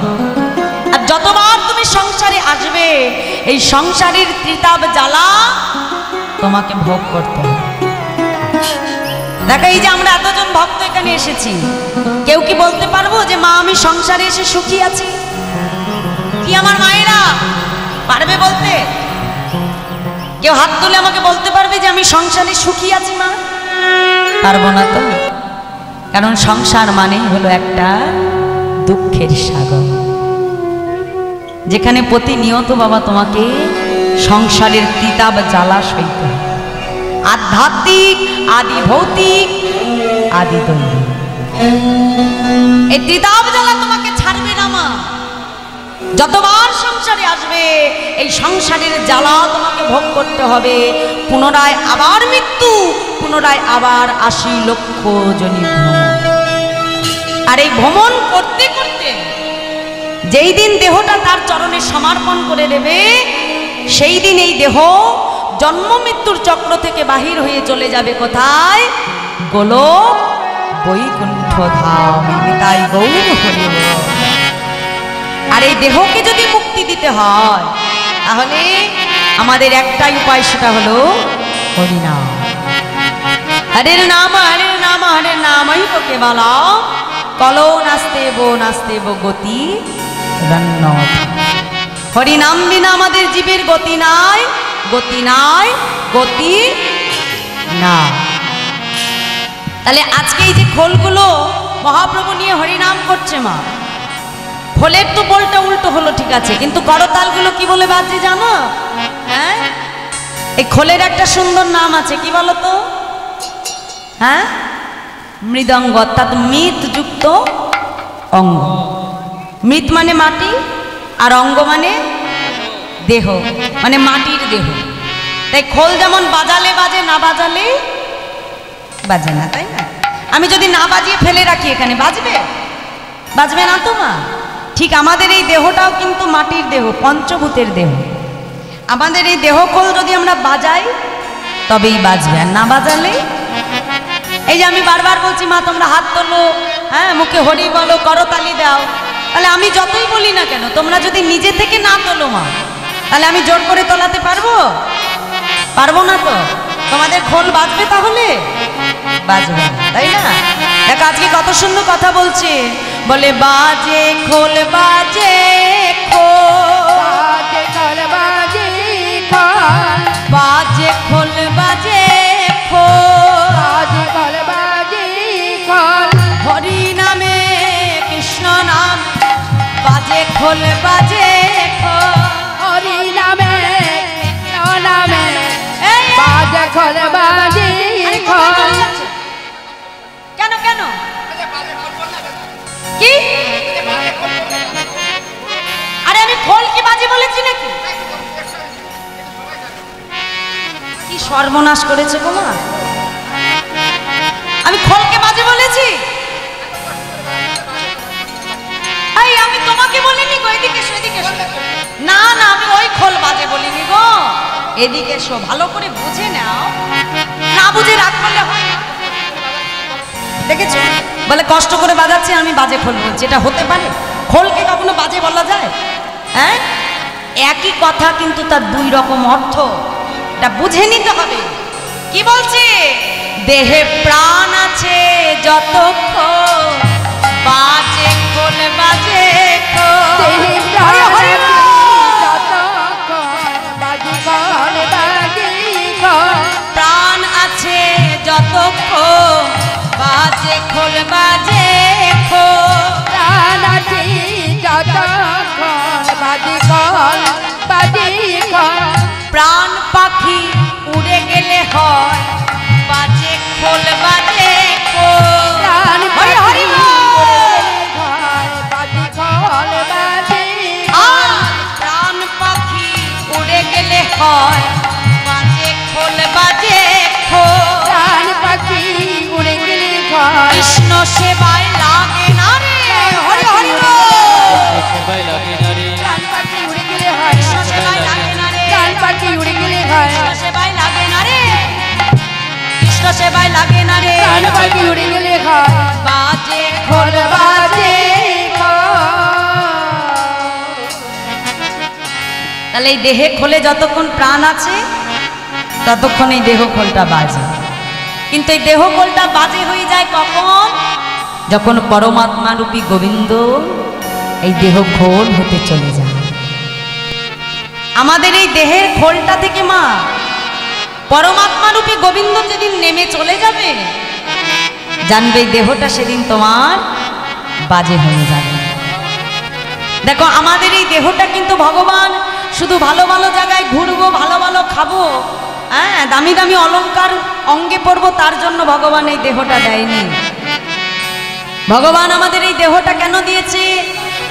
আর যতবার তুমি সংসারে আসবে, এই সংসারের ত্রিতাপ জ্বালা তোমাকে ভোগ করতে হবে। দেখো, এই যে আমরা এতজন ভক্ত এখানে এসেছি, কেউ কি বলতে পারবো যে মা আমি সংসারে এসে সুখী আছি? কি আমার মায়েরা পারবে বলতে? কেউ হাত তুলে আমাকে বলতে পারবে যে আমি সংসারে সুখী আছি মা? পারবো না তো, কারণ সংসার মানেই হলো একটা দুঃখের সাগর, যেখানে প্রতিনিয়ত বাবা তোমাকে সংসারের তিতাব জ্বালা সইতে হবে। আধ্যাত্মিক, আদি ভৌতিক, আদি দৈবিক, এই তিতাব জ্বালা তোমাকে ছাড়বে না মা। যতবার সংসারে আসবে, এই সংসারের জ্বালা তোমাকে ভোগ করতে হবে। পুনরায় আবার মৃত্যু, পুনরায় আবার 80 লক্ষ জনি ভ্রমণ। আর এই ভ্রমণ করতে করতে যেই দিন দেহটা তার চরণে সমর্পণ করে দেবে, সেই দিন এই দেহ জন্ম মৃত্যুর চক্র থেকে বাহির হয়ে চলে যাবে কোথায়? গোলক বৈকুণ্ঠ ধাম। তাই গৌর হরি বল। আর এই দেহকে যদি মুক্তি দিতে হয়, তাহলে আমাদের একটাই উপায়, সেটা হলো হরিনাম। হরে নাম, হরে নাম, হরে নামই তো কেবল কলো নাস্তে বো গতি রন্ন। হরিনাম বিনা আমাদের জীবের গতি নাই, গতি নাই, গতি না। তাহলে আজকে এই যে খোলগুলো মহাপ্রভু নিয়ে হরিনাম করছে মা, খোলের তো বলটা উল্টো হলো ঠিক আছে, কিন্তু করতালগুলো কি বলে বাজছে জানো? হ্যাঁ, এই খোলের একটা সুন্দর নাম আছে, কি বলো তো? হ্যাঁ, মৃদঙ্গ, অর্থাৎ মৃৎ যুক্ত অঙ্গ। মৃৎ মানে মাটি, আর অঙ্গ মানে দেহ, মানে মাটির দেহ। তাই খোল যেমন বাজালে বাজে, না বাজালে বাজে না, তাই না? আমি যদি না বাজিয়ে ফেলে রাখি এখানে, বাজবে? বাজবে না তো মা। ঠিক আমাদের এই দেহটাও কিন্তু মাটির দেহ, পঞ্চভূতের দেহ। আমাদের এই দেহ খোল যদি আমরা বাজাই তবেই বাজবে, আর না বাজালে। এই যে আমি বারবার বলছি মা তোমরা হাত তোলো, হ্যাঁ, মুখে হরি বলো, করতালি দাও, তাহলে আমি যতই বলি না কেন, তোমরা যদি নিজে থেকে না তোলো মা, তাহলে আমি জোর করে তোলাতে পারবো? পারবো না তো। তোমাদের খোল বাজবে তাহলে? বাজবে না, তাই না? দেখো আজকে কত সুন্দর কথা বলছে, বলে বাজে খোল, বাজে খোল, বাজে খোল, বাজে খোল, বাজে খোল, বাজে খোল, বাজে খোল, বাজে খোল। হরি নামে কৃষ্ণ নাম কি সর্বনাশ করেছে গো মা, আমি খোলকে বাজে বলেছি? এই আমি তোমাকে বলিনি গো, এদিকে এসো, এদিকে এসো। না না, আমি ওই খোল বাজে বলিনি গো, এদিকে এসো, ভালো করে বুঝে নাও, না বুঝে রাগ করলে হয় না। দেখেছো বলে কষ্ট করে বাজাচ্ছি, আমি বাজে খোল বলছি, এটা হতে পারে? খোলকে কখনো বাজে বলা যায়? হ্যাঁ, একই কথা কিন্তু তার দুই রকম অর্থ, এটা বুঝে নিতে হবে। কি বলছে? দেহে প্রাণ আছে যতক্ষণ বাজে খোল বাজে খোল। দেহে প্রাণ আছে যতক্ষণ বাজে খোল বাজে খোল। প্রাণ আছে যতক্ষণ বাজে খোল বাজে খোল। প্রাণ আছে যতক্ষণ বাজে খোল বাজে খোল। প্রাণ পাখি উড়ে গেলে হয় বাজে খোল বাজে খোল। প্রাণ হরি হরি বল। বাজে খোল বাজে আর প্রাণ পাখি উড়ে গেলে হয় বাজে খোল বাজে খোল। প্রাণ পাখি উড়ে গেলে খোল। কৃষ্ণ সেবায় লাগে না রে, হরি হরি বল। সেবাই লাগে না রে, প্রাণ পাখি উড়ে গেলে হয়। কৃষ্ণ সেবায় লাগে না রে, প্রাণ পাখি উড়ে গেলে হয়। কৃষ্ণ সেবায় লাগে না রে, কৃষ্ণ সেবায় লাগে না রে, প্রাণ পাখি উড়ে গেলে হয়। বাজে খোল বাজে খোল। তাহলে এই দেহে খোলে যতক্ষণ প্রাণ আছে ততক্ষণ এই দেহ খোলটা বাজে, কিন্তু এই দেহ খোলটা বাজে হয়ে যায় কখন? যখন পরমাত্মা রূপী গোবিন্দ এই দেহ খোল হতে চলে যায়। আমাদের এই দেহের খোলটা থেকে মা পরমাত্মা রূপী গোবিন্দ যেদিন নেমে চলে যাবে, জানবে এই দেহটা সেদিন তোমার বাজে হয়ে যাবে। দেখো আমাদের এই দেহটা কিন্তু ভগবান শুধু ভালো ভালো জায়গায় ঘুরবো, ভালো ভালো খাবো, হ্যাঁ দামি দামি অলংকার অঙ্গে পরবো, তার জন্য ভগবান এই দেহটা দেয়নি। ভগবান আমাদের এই দেহটা কেন দিয়েছে?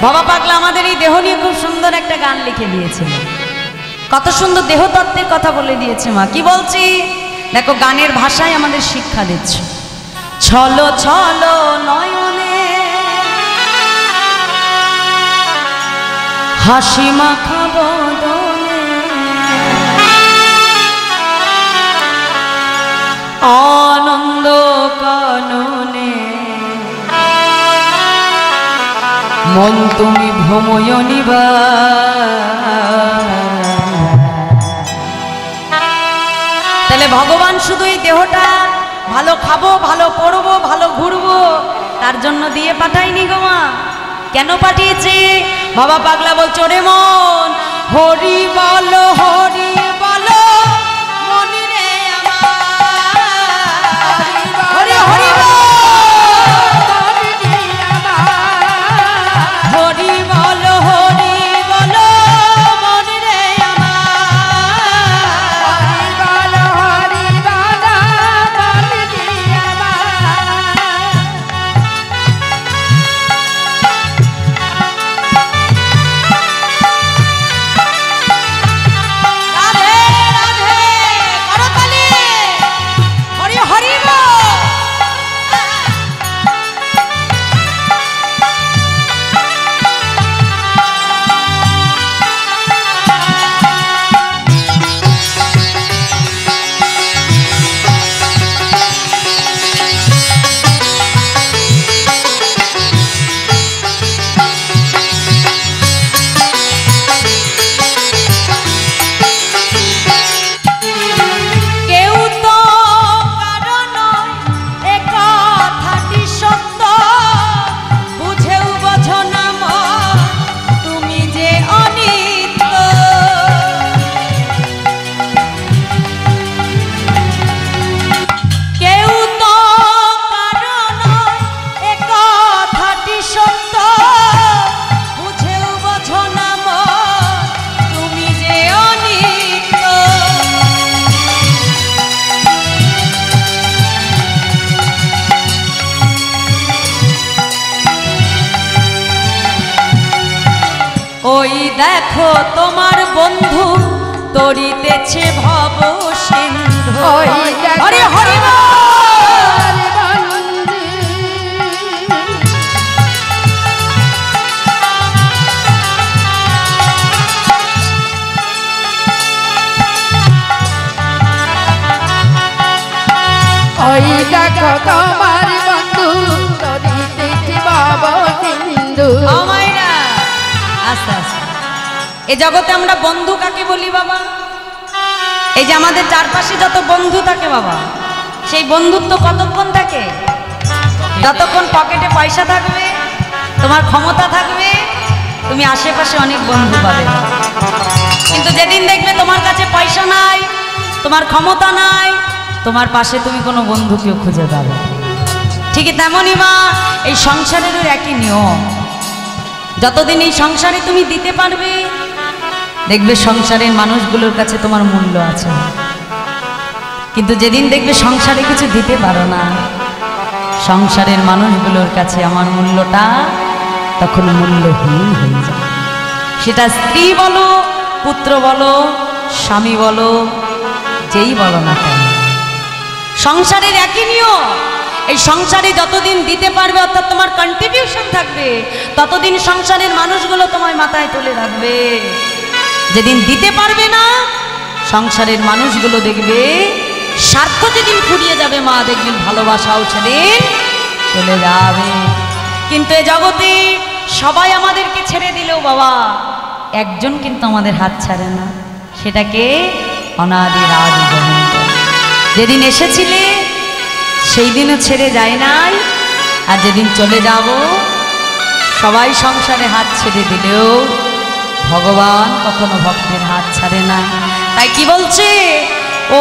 বাবা পাগলা আমাদের এই দেহ নিয়ে খুব সুন্দর একটা গান লিখে দিয়েছিল, কত সুন্দর দেহতত্ত্বের কথা বলে দিয়েছে মা। কি বলছি দেখো, গানের ভাষায় আমাদের শিক্ষা দিচ্ছে। ছলো ছলো নয়নে হাসি মাখা বদনে আনন্দ কাননে মন তুমি ভ্রময়নিবা। তাহলে ভগবান শুধু এই দেহটা ভালো খাবো, ভালো পড়বো, ভালো ঘুরবো তার জন্য দিয়ে পাঠায়নি গো মা। কেন পাঠিয়েছে? বাবা পাগলা বলছো রে মন হরি বলো, হরি বলো মনি রে আমার, হরি হরি বল। হরি বলো, হরি বলো মনি রে আমার। রাধে রাধে করতালি, হরি হরি বল। কেউ তো কারো নয়, এ কথাটি সত্য, বুঝেও বোঝো না মন, তুমি যে অনিত্য। কেউ তো কারো নয়, এ কথাটি সত্য, বুঝেও বোঝো না মন, তুমি যে অনিত্য। ওই দেখো তোমার বন্ধু তরিতেছে ভব সিন্ধু। ওই দেখো তোমার বন্ধু তরিতেছে ভব সিন্ধু। ও মায়েরা, আস্তে আস্তে। এই জগতে আমরা বন্ধু কাকে বলি বাবা? এই যে আমাদের চারপাশে যত বন্ধু থাকে বাবা, সেই বন্ধুত্ব কতক্ষণ থাকে? যতক্ষণ পকেটে পয়সা থাকবে, তোমার ক্ষমতা থাকবে, তুমি আশেপাশে অনেক বন্ধু পাবে। কিন্তু যেদিন দেখবে তোমার কাছে পয়সা নাই, তোমার ক্ষমতা নাই, তোমার পাশে তুমি কোনো বন্ধুকেও খুঁজে পাবে। ঠিকই তেমনই মা, এই সংসারেরও একই নিয়ম। যতদিন এই সংসারে তুমি দিতে পারবে, দেখবে সংসারের মানুষগুলোর কাছে তোমার মূল্য আছে। কিন্তু যেদিন দেখবে সংসারে কিছু দিতে পারো না, সংসারের মানুষগুলোর কাছে আমার মূল্যটা তখন মূল্যহীন হয়ে যায়। সেটা স্ত্রী বলো, পুত্র বলো, স্বামী বলো, যেই বলো না কেন, সংসারের একই নিয়ম। এই সংসারে যতদিন দিতে পারবে, অর্থাৎ তোমার কন্ট্রিবিউশন থাকবে, ততদিন সংসারের মানুষগুলো তোমায় মাথায় তুলে রাখবে। যেদিন দিতে পারবে না, সংসারের মানুষগুলো দেখবে স্বার্থ যেদিন ফুরিয়ে যাবে মা, দেখবেন ভালোবাসাও সেদিন চলে যাবে। কিন্তু এ জগতে সবাই আমাদেরকে ছেড়ে দিলেও বাবা, একজন কিন্তু আমাদের হাত ছাড়ে না, সেটাকে অনাদির আদি গোবিন্দ। যেদিন এসেছিলে সেই দিনও ছেড়ে যায় নাই, আর যেদিন চলে যাব, সবাই সংসারে হাত ছেড়ে দিলেও ভগবান কখনো ভক্তের হাত ছাড়ে না। তাই কি বলছে?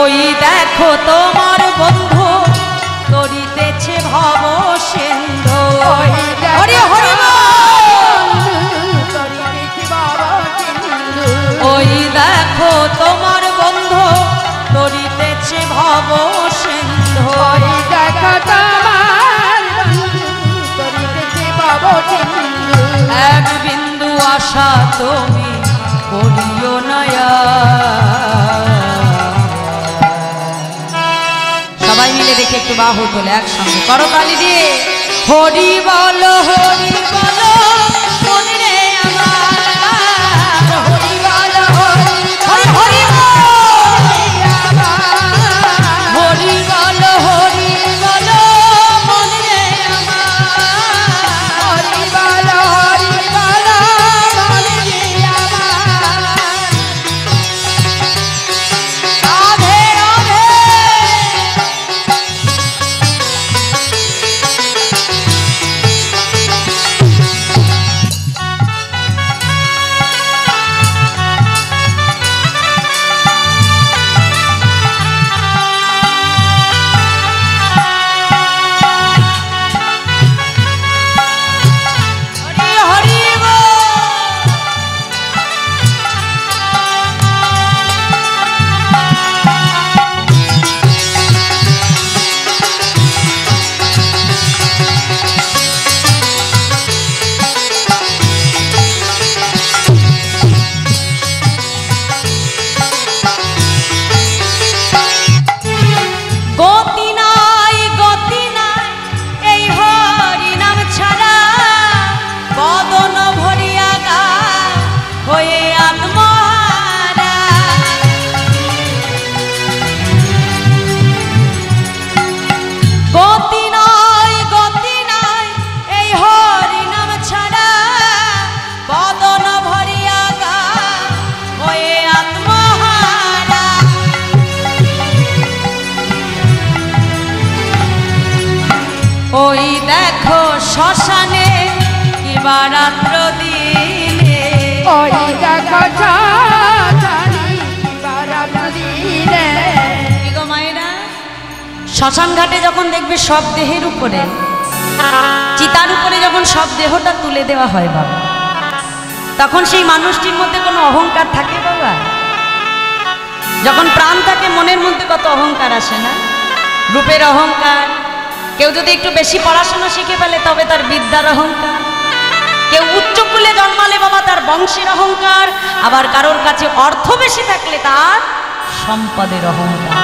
ওই দেখো তোমার বন্ধু তরিতেছে ভব সিন্ধু। হরি হরি ওই দেখো তোমার বন্ধু তরিতেছে ভব সিন্ধু। এক বিন্দু আশা তুমি করিও নয়া। সবাই মিলে দেখে একটু বাহু তোলে একসঙ্গে করতালি দিয়ে। হরি বলো হরি বলো মনে রে আমার, হরি বলো হরি হরি হরি বলো হরি বলো মনে রে আমার, হরি বলো হরি বলো মনে রে আমার। রাধে রাধে। ওই দেখো শ্মশানে কিবা রাত্র দিনে, ওই দেখো শ্মশানে কিবা রাত্র দিনে। গো মায়েরা, শ্মশান ঘাটে যখন দেখবে সব দেহের উপরে, চিতার উপরে যখন সব দেহটা তুলে দেওয়া হয় বাবা, তখন সেই মানুষটির মধ্যে কোনো অহংকার থাকে বাবা? যখন প্রাণ থাকে মনের মধ্যে কত অহংকার আসে না? রূপের অহংকার, কেউ যদি একটু বেশি পড়াশোনা শিখে ফেলে তবে তার বিদ্যার অহংকার, কেউ উচ্চ কুলে জন্মালে বাবা তার বংশের অহংকার, আবার কারোর কাছে অর্থ বেশি থাকলে তার সম্পদের অহংকার।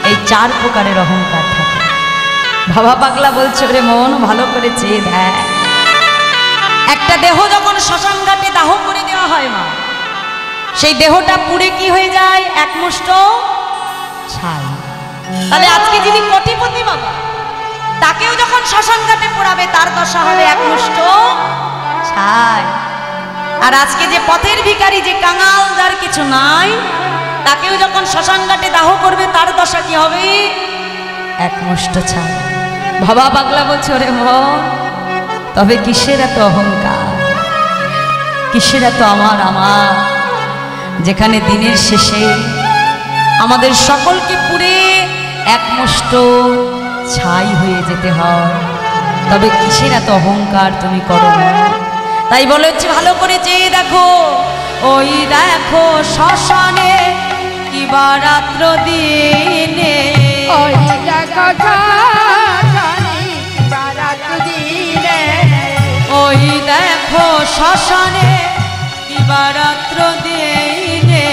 এই চার প্রকারের অহংকার থাকে। বাবা পাগলা বলছে রে মন ভালো করে চেয়ে দেখ, একটা দেহ যখন শ্মশান ঘাটে দাহ করে দেওয়া হয় মা, সেই দেহটা পুড়ে কি হয়ে যায়? একমুষ্ট ছাই। তাহলে আজকে যিনি কোটিপতি বাবা, তাকেও যখন শ্মশান ঘাটে পোড়াবে তার দশা হবে একমুষ্ট ছাই। আর আজকে যে পথের ভিখারি, যে কাঙাল, যার কিছু নাই, তাকেও যখন শ্মশান ঘাটে দাহ করবে তার দশা কি হবে? একমুষ্ট ছাই। বাবা পাগলা বলছে, ওরে তবে কিসের এত অহংকার, কিসের এত আমার আমার, যেখানে দিনের শেষে আমাদের সকলকে পুড়ে একমুষ্ট ছাই হয়ে যেতে হয়, তবে কিসের এত অহংকার তুমি করো না? তাই বলেছি ভালো করে চেয়ে দেখো, ওই দেখো শ্মশানে কিবা রাত্র দিনে, ওই দেখো শ্মশানে কিবা রাত্র দিনে, ওই দেখো শ্মশানে কিবা রাত্র দিনে,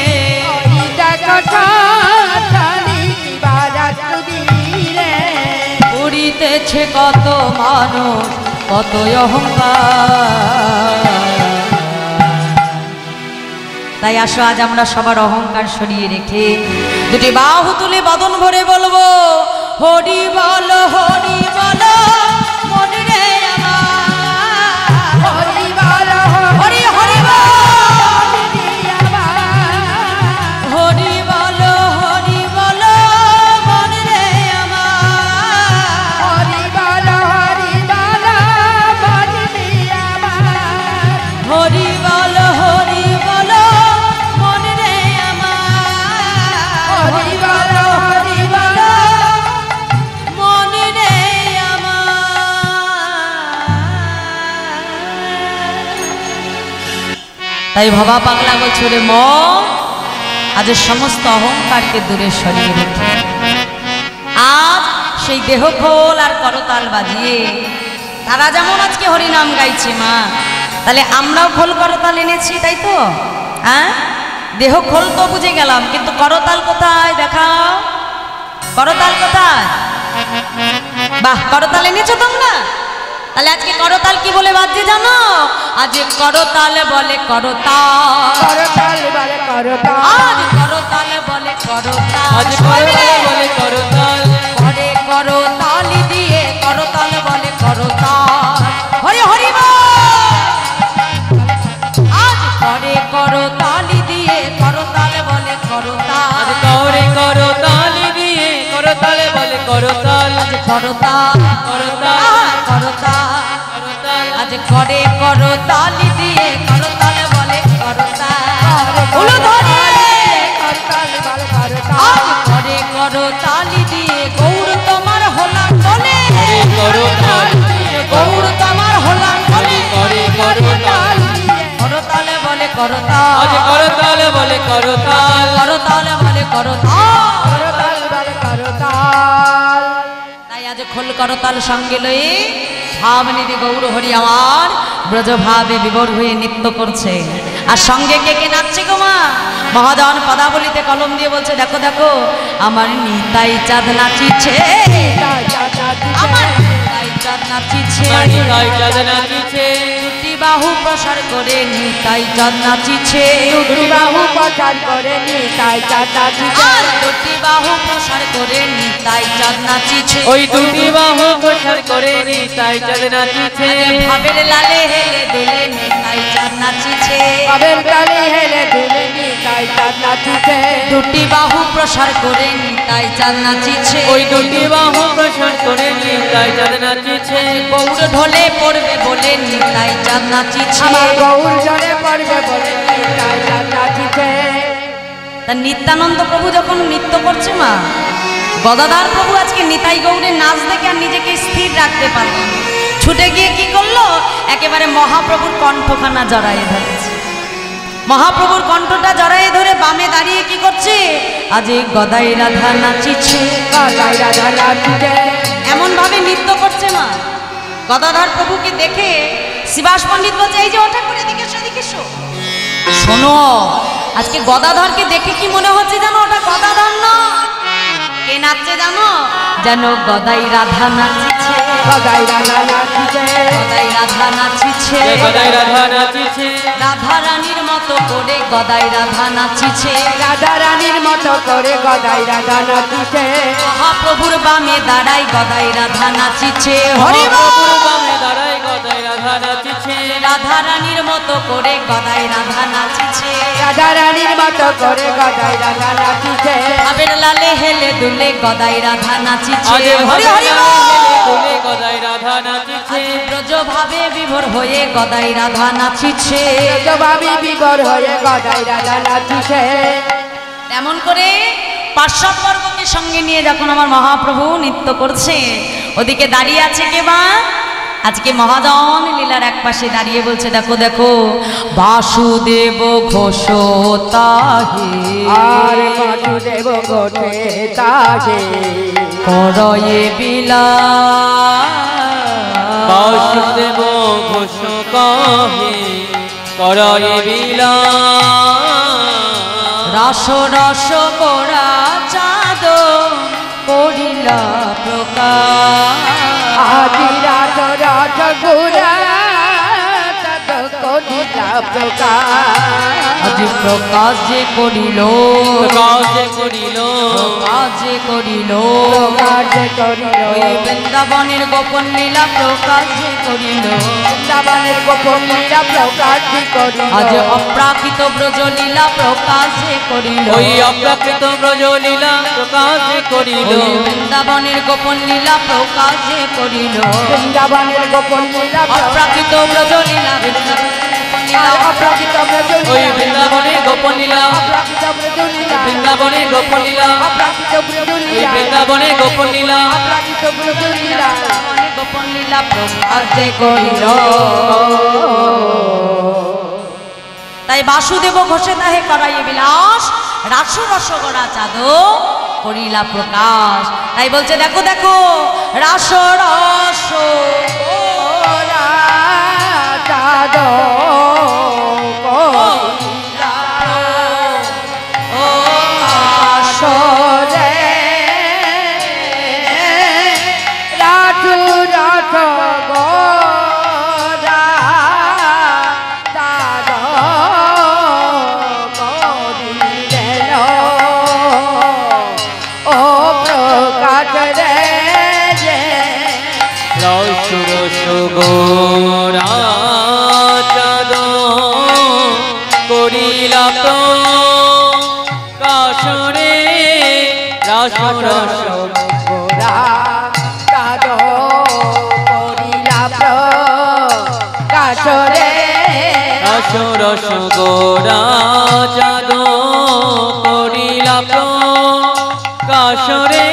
ওই দেখো শ্মশানে কিবা রাত্র দিনে, পুরিতেছে কত মানুষ কত অহংকার। তাই আসো আজ আমরা সবার অহংকার সরিয়ে রেখে দুটি বাহু তুলে বদন ভরে বলবো, হরি বল হরি বল মন রে আমার, হরি বল হরি হরি বল, হরি হরি বল হরি বল মন রে আমার, হরি বল বলি আমার, হরি বল হরি বল মন রে আমার, হরি বল মন রে আমার। তাই ভবা পাগলা বছরে আজ সমস্ত অহংকারকে দূরে সরিয়ে রেখে আজ সেই দেহ খোল আর করতাল বাজিয়ে তারা যেমন আজকে হরিনাম গাইছে মা, তাহলে আমরাও খোল করতাল এনেছি, তাই তো? হ্যাঁ, দেহ খোল তো বুঝে গেলাম, কিন্তু করতাল কোথায়? দেখাও করতাল কোথায়? বাহ, করতাল এনেছো তোমরা? তাহলে আজকে করতাল কি বলে বাজছে জানো? আজ করতাল বলে করতাল, করতাল বলে করতাল, আজ করতাল বলে করতাল, আজ করতাল বলে করতাল, করে করতাল দিয়ে করতাল বলে করতাল, হরি হরি বল। আজ করে করতাল দিয়ে করতাল বলে করতাল, আজ করে করতাল দিয়ে করতাল বলে করতাল, আজ করতাল করতাল করতাল, করতাল, আজ করে করতাল দিয়ে করতাল বলে করতাল, উলু ধরে করতাল বলে করতাল, আজ করে করতাল দিয়ে গৌর তোমার হলাম বলে, করে করতাল দিয়ে গৌর তোমার হলাম বলে, করে করতাল, করতাল বলে করতাল, আজ করতাল বলে করতাল, করতাল বলে করতাল। করতাল বলে করতাল। তাই আজ খোল করতাল সঙ্গে লয়ে ভাবনিধি গৌর হরি আমার ব্রজভাবে বিভোর হয়ে নৃত্য করছে। আর সঙ্গে কে কে নাচছে গো মা? মহাজন পদাবলিতে কলম দিয়ে বলছে, দেখো দেখো আমার নিতাই চাঁদ নাচিছে, আমার নিতাই চাঁদ নাচিছে, নিতাই চাঁদ নাচিছে, দুটি বাহু প্রসার করে নিতাই চাঁদ নাচিছে, দুটি বাহু প্রসার করে নিতাই চাঁদ নাচিছে, আর দুটি বাহু প্রসার করে নিতাই চাঁদ নাচিছে, ওই দুটি বাহু প্রসার করে নিতাই চাঁদ নাচিছে, ভাবের লালে হেলে দুলে নিতাই চাঁদ নাচিছে, বাবের তালে হেলে দুলে নিতাই চাঁদ নাচিছে, দুটি বাহু প্রসার করে নিতাই চাঁদ নাচিছে, ওই দুটি বাহু প্রসার করে নিতাই চাঁদ নাচিছে, গৌর ঢোলে পড়বে বলে নিতাই চাঁদ নাচিছে। আমার গৌর জলে পড়বে বলে নিতাই চাঁদ নাচিছে। তা নিত্যানন্দ প্রভু যখন নৃত্য করছে মা, গদাধর প্রভু আজকে নিতাই গৌরের নাচ দেখে আর নিজেকে স্থির রাখতে পারলেন, ছুটে গিয়ে কি করলো, একেবারে মহাপ্রভুর কণ্ঠখানা জড়ায়ে ধরেছে। মহাপ্রভুর কণ্ঠটা জড়ায়ে ধরে বামে দাঁড়িয়ে কি করছে, আজ গদাই রাধা নাচিছে, গদাই রাধা নাচিছে, এমন ভাবে নৃত্য করছে মা। গদাধর প্রভুকে দেখে শিবাস পণ্ডিত বলছে, এই যে ওটা করে এদিকে এসো, এদিকে এসো। শোনো, আজকে গদাধরকে দেখে কি মনে হচ্ছে জানো? ওটা গদাধর না, কে নাচছে জানো? যেন গদাই রাধা নাচিছে, গদাই রাধা নাচিছে, গদাই রাধা নাচিছে, গদাই রাধা নাচিছে, রাধা রানীর মতো করে গদাই রাধা নাচিছে, রাধা রানীর মতো করে গদাই রাধা নাচিছে, মহাপ্রভুর বামে দাঁড়াই গদাই রাধা নাচিছে হরি বল। মহাপ্রভুর বামে দাঁড়াই গদাই রাধা নাচিছে রাধা রানীর মতো করে গদাই রাধা নাচিছে রাধা রানীর মতো করে গদাই রাধা নাচিছে ভাবের লালে হেলে দুলে গদাই রাধা নাচিছে আজ হরি হরি বল। দুলে গদাই রাধা নাচিছে ব্রজ ভাবে বিভোর হয়ে গদাই রাধা নাচিছে জবাবি বিবর হয়ে গদাই রাধা নাচিছে তেমন করে পার্শ্ববর্গকে সঙ্গে নিয়ে যখন আমার মহাপ্রভু নৃত্য করছে ওদিকে দাঁড়িয়ে আছে কে বা আজকে মহাজন লীলার এক পাশে দাঁড়িয়ে বলছে দেখো দেখো বাসুদেব ঘোষ তাহে আর বাসুদেব ঘোষে তাহে করয়ে বিলা বাসুদেব ঘোষ কহে করয়ে বিলা রস রস গোড়া চাঁদ করিলা প্রকাশ আদি রাত রাত গুরা তত করিলা প্রকাশ আজ প্রকাশ যে করিল কাজে করিল প্রকাশ যে করিল প্রকাশ করিল ওই বৃন্দাবনের গোপন লীলা প্রকাশ যে করিল বৃন্দাবনের গোপন লীলা প্রকাশ করিল আজ অপ্রাকৃত ব্রজ লীলা প্রকাশ যে করিল ওই অপ্রাকৃত ব্রজ লীলা প্রকাশ করিল ওই বৃন্দাবনের গোপন লীলা প্রকাশ যে করিল বৃন্দাবনের গোপন লীলা অপ্রাকৃত ব্রজ লীলা অপ্রাকৃত ব্রজ ওই বৃন্দাবনের গোপন লীলা অপ্রাকৃত ব্রজ লীলা বৃন্দাবনের গোপন লীলা অপ্রাকৃত ব্রজ ওই লীলা বৃন্দাবনের গোপন লীলা অপ্রাকৃত ব্রজ লীলা গোপন লীলা প্রকাশ যে করিল তাই বাসুদেব ঘোষে তাহে করাইয়ে বিলাস রাস রস গড়া চাঁদ করিলা প্রকাশ তাই বলছে দেখো দেখো রাস রস ওরা চাঁদ করিলা ও আসরে রাজু রথ গোরা চাঁদ করিলেন ও প্রকাশ রে রস রস গোরা চাঁদ করিলা কাশরে রস রস গোরা চাঁদ করিলা প্রকাশ রে রস রস গোরা চাঁদ করিলা কাশরে